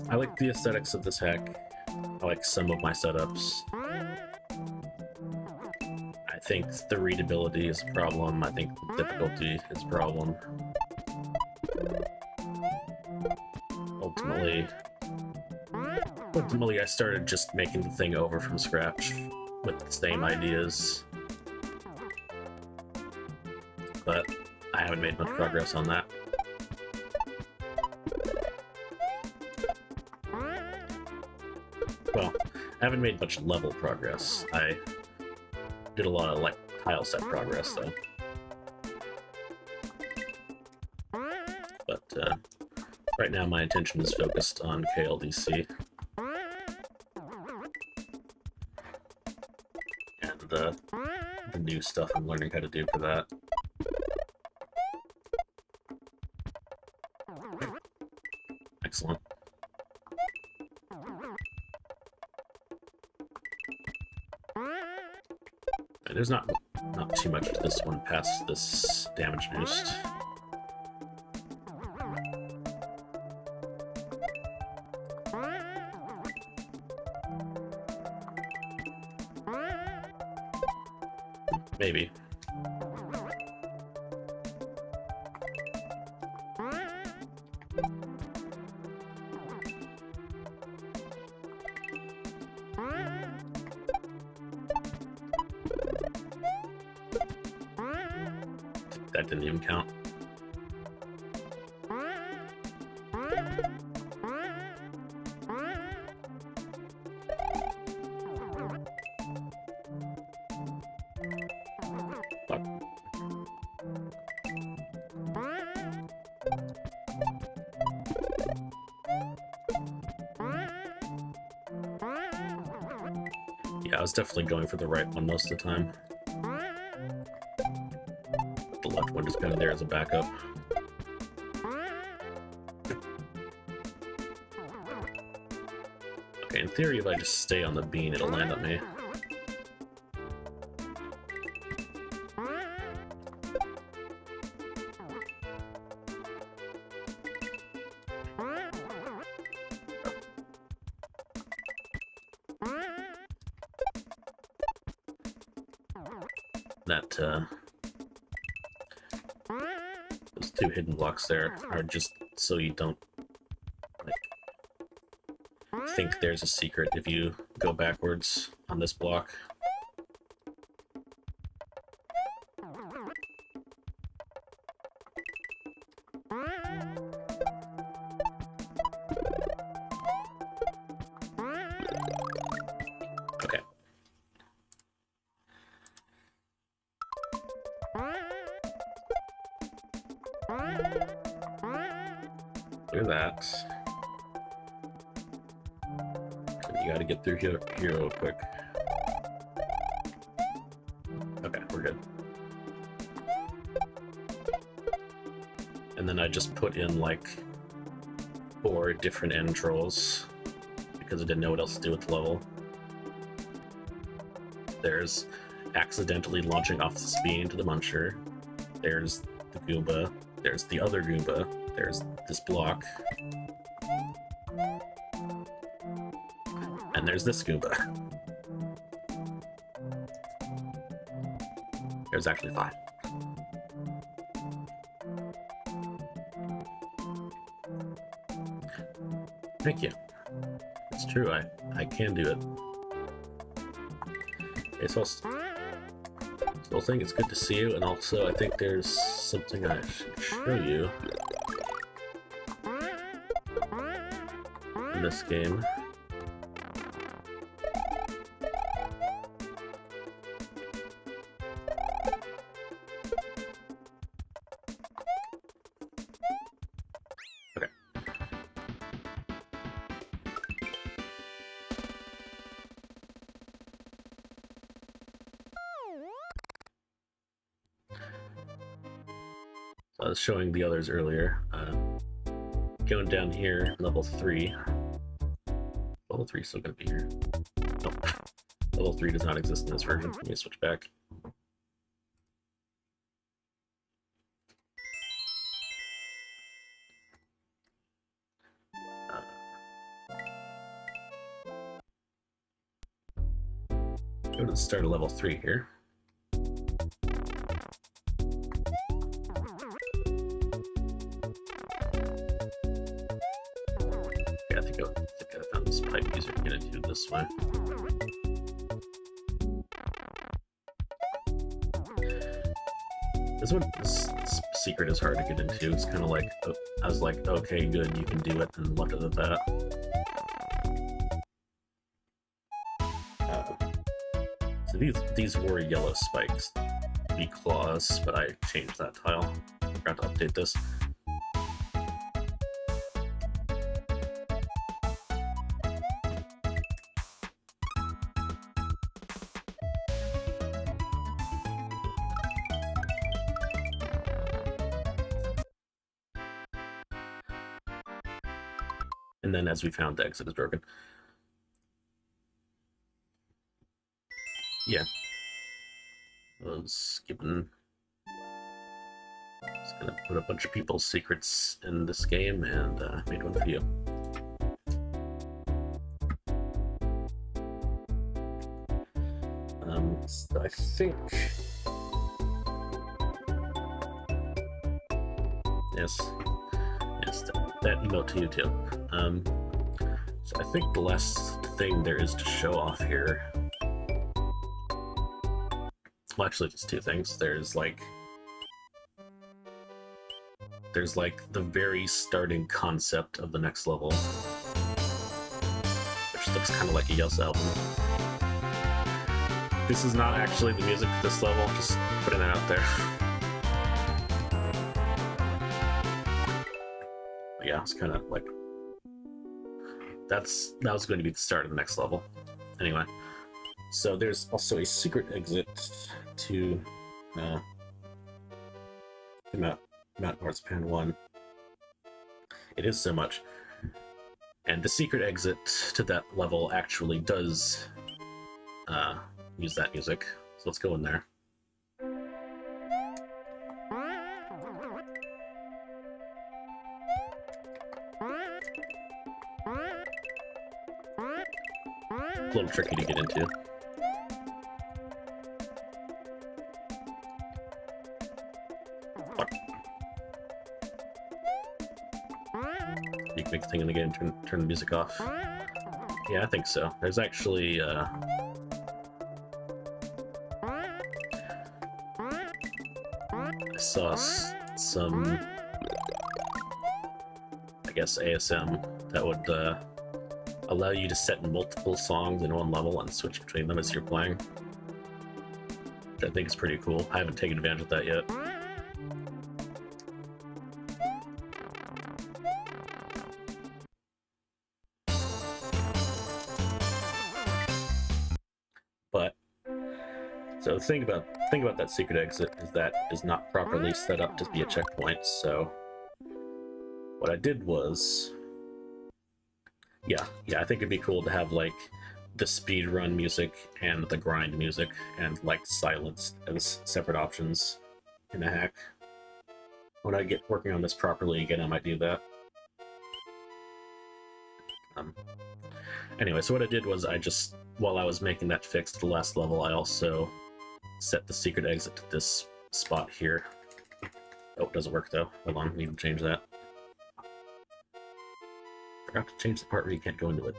I like the aesthetics of this hack. I like some of my setups. I think the readability is a problem. I think the difficulty is a problem. Ultimately, I started just making the thing over from scratch with the same ideas. But I haven't made much progress on that. Well, I haven't made much level progress. I did a lot of, like, tile set progress, though. But, right now my attention is focused on KLDC. And, the new stuff I'm learning how to do for that. Excellent. There's not too much to this one past this damage boost. Maybe. That didn't even count. Fuck. Yeah, I was definitely going for the right one most of the time. The left one just kind of there as a backup. Okay, in theory, if I just stay on the bean, it'll land on me. That, those two hidden blocks there are just so you don't, like, think there's a secret if you go backwards on this block. Okay. Look at that. You gotta get through here real quick. Okay, we're good. And then I just put in like 4 different end trolls because I didn't know what else to do with the level. There's accidentally launching off the speed into the muncher. There's the Goomba. There's the other Goomba. There's this block. And there's this Goomba. There's actually 5. Thank you. It's true, I can do it. Okay, so I think it's good to see you, and also I think there's something I should show you in this game. Okay. I was showing the others earlier. Going down here, level 3. Level 3 is still going to be here. Nope. Level 3 does not exist in this version. Let me switch back. Go to the start of level 3 here. I think I found this pipe user to get into this way. This secret is hard to get into. It's kind of like, I was like, okay, good, you can do it, and left it at that. So these were yellow spikes. Be claws, but I changed that tile. Forgot to update this. And then, as we found, the exit is broken. Yeah. I was given... Just gonna put a bunch of people's secrets in this game, and made one for you. So I think... Yes, that emote to you too. So I think the last thing there is to show off here. Well, actually, there's 2 things. There's like the very starting concept of the next level, which looks kind of like a Yes album. This is not actually the music for this level. Just putting that out there. But yeah, it's kind of like that was going to be the start of the next level. Anyway, So there's also a secret exit to Mount Marzipan 1. It is so much. And the secret exit to that level actually does use that music. So let's go in there. A little tricky to get into. You can make the thing in the game turn the music off. Yeah, I think so. There's actually I saw some, I guess, ASM that would allow you to set multiple songs in one level and switch between them as you're playing. Which I think is pretty cool. I haven't taken advantage of that yet. But so the thing about that secret exit is that it is not properly set up to be a checkpoint. So what I did was, yeah, I think it'd be cool to have like the speedrun music and the grind music and like silence as separate options in a hack. When I get working on this properly again, I might do that. Anyway, so what I did was while I was making that fix to the last level, I also set the secret exit to this spot here. Oh, it doesn't work though. Hold on, I need to change that. Forgot to change the part where you can't go into it.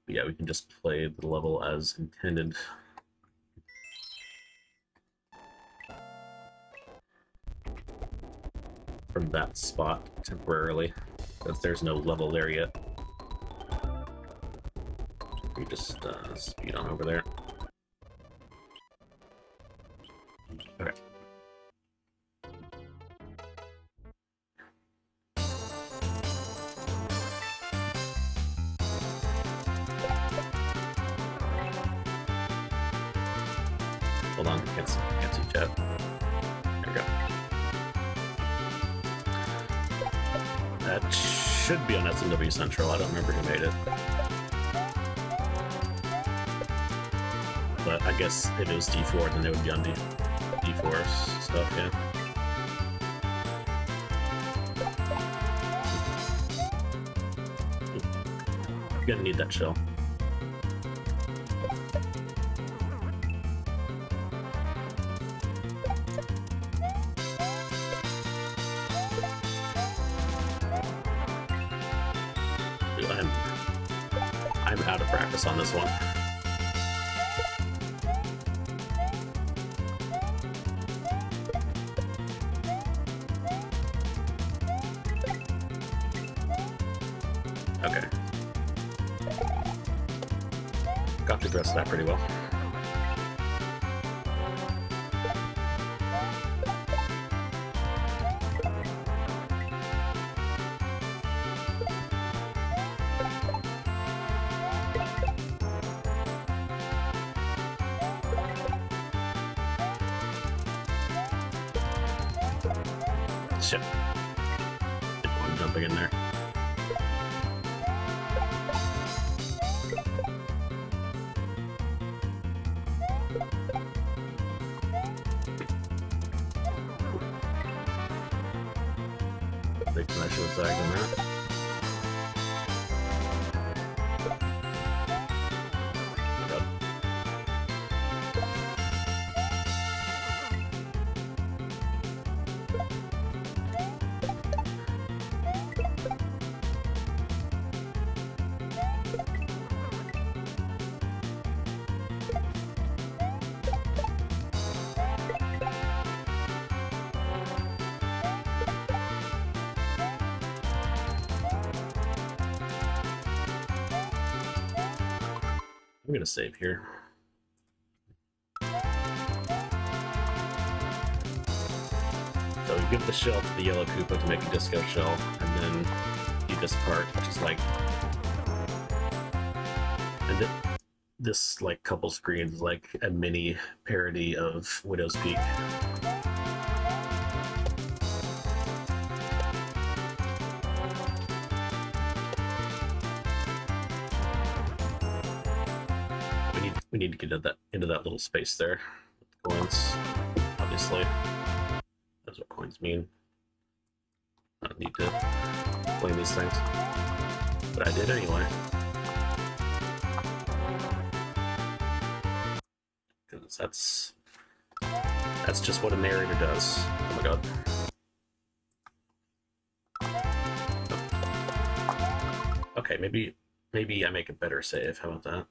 But yeah, we can just play the level as intended. From that spot temporarily, because there's no level there yet. We just speed on over there. Okay. Hold on, can't see chat. There we go. That should be on SMW Central. I don't remember who made it. But I guess if it was D4, then it would be on D4 stuff, yeah. You're gonna need that shell. Dude, I'm out of practice on this one. Okay. Got to address that pretty well. Shit. I'm jumping in there. I think I should have tagged in that. I'm gonna save here. So we give the shell to the yellow Koopa to make a disco shell, and then you this part, which is like, and this like couple screens is like a mini parody of Widow's Peak. We need to get into that little space there. Coins, obviously. That's what coins mean. I don't need to explain these things, but I did anyway. Because that's just what a narrator does. Oh my god. Oh. Okay, maybe I make a better save. How about that?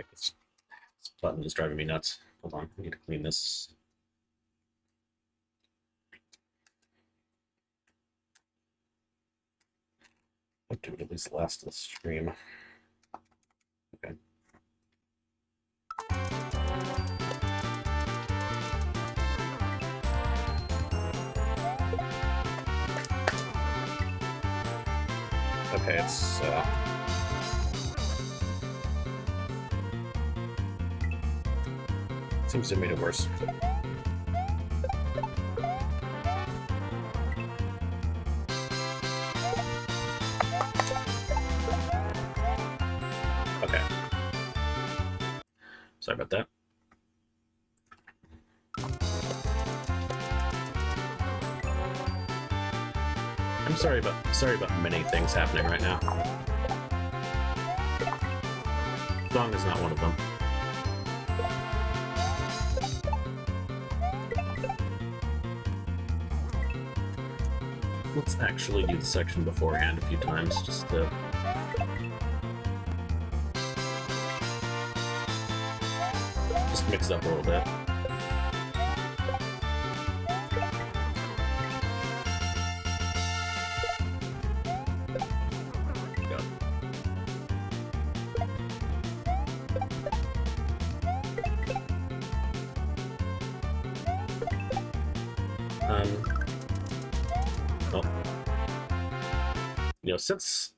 This button is driving me nuts. Hold on, I need to clean this. I'll do it at least last of the stream. Okay. Okay, it's seems to have made it worse. Okay. Sorry about that. I'm sorry about many things happening right now. Song is not one of them. Let's actually do the section beforehand a few times, just to... just mix it up a little bit. Well, you know, since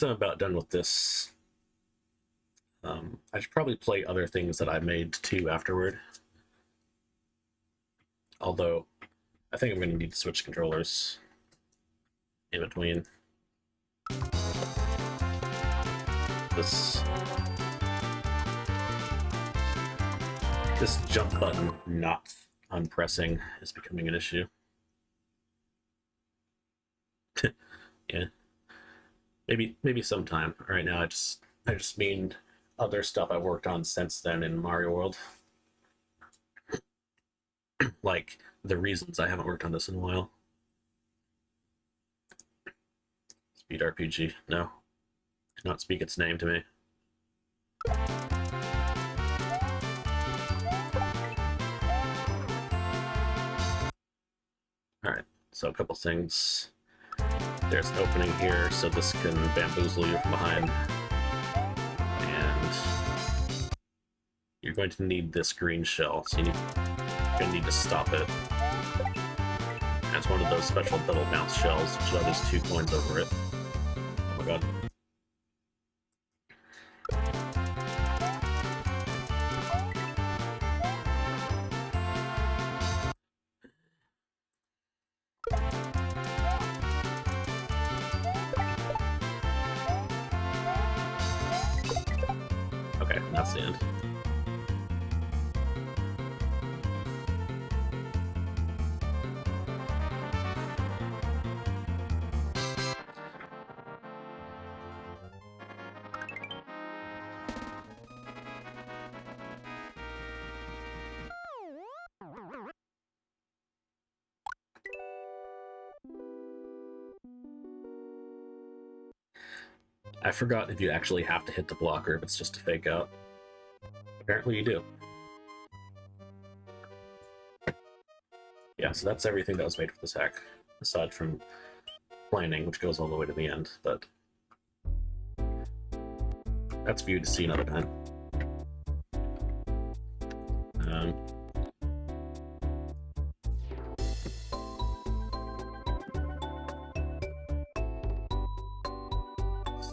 I'm about done with this, I should probably play other things that I made too afterward. Although, I think I'm going to need to switch controllers in between. This jump button not unpressing is becoming an issue. Yeah, maybe sometime. Right now, I just mean other stuff I worked on since then in Mario World. Like the reasons I haven't worked on this in a while. Speed RPG, no. Do not speak its name to me. Alright, so a couple things. There's an opening here, so this can bamboozle you from behind. And you're going to need this green shell, so you're going to need to stop it. And it's one of those special double bounce shells, which there's 2 coins over it. Oh my god. Okay, that's the end. I forgot if you actually have to hit the blocker if it's just a fake out. Apparently you do. Yeah, so that's everything that was made for this hack, aside from planning, which goes all the way to the end, but that's for you to see another time.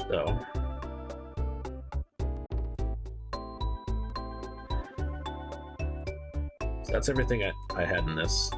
So that's everything I had in this.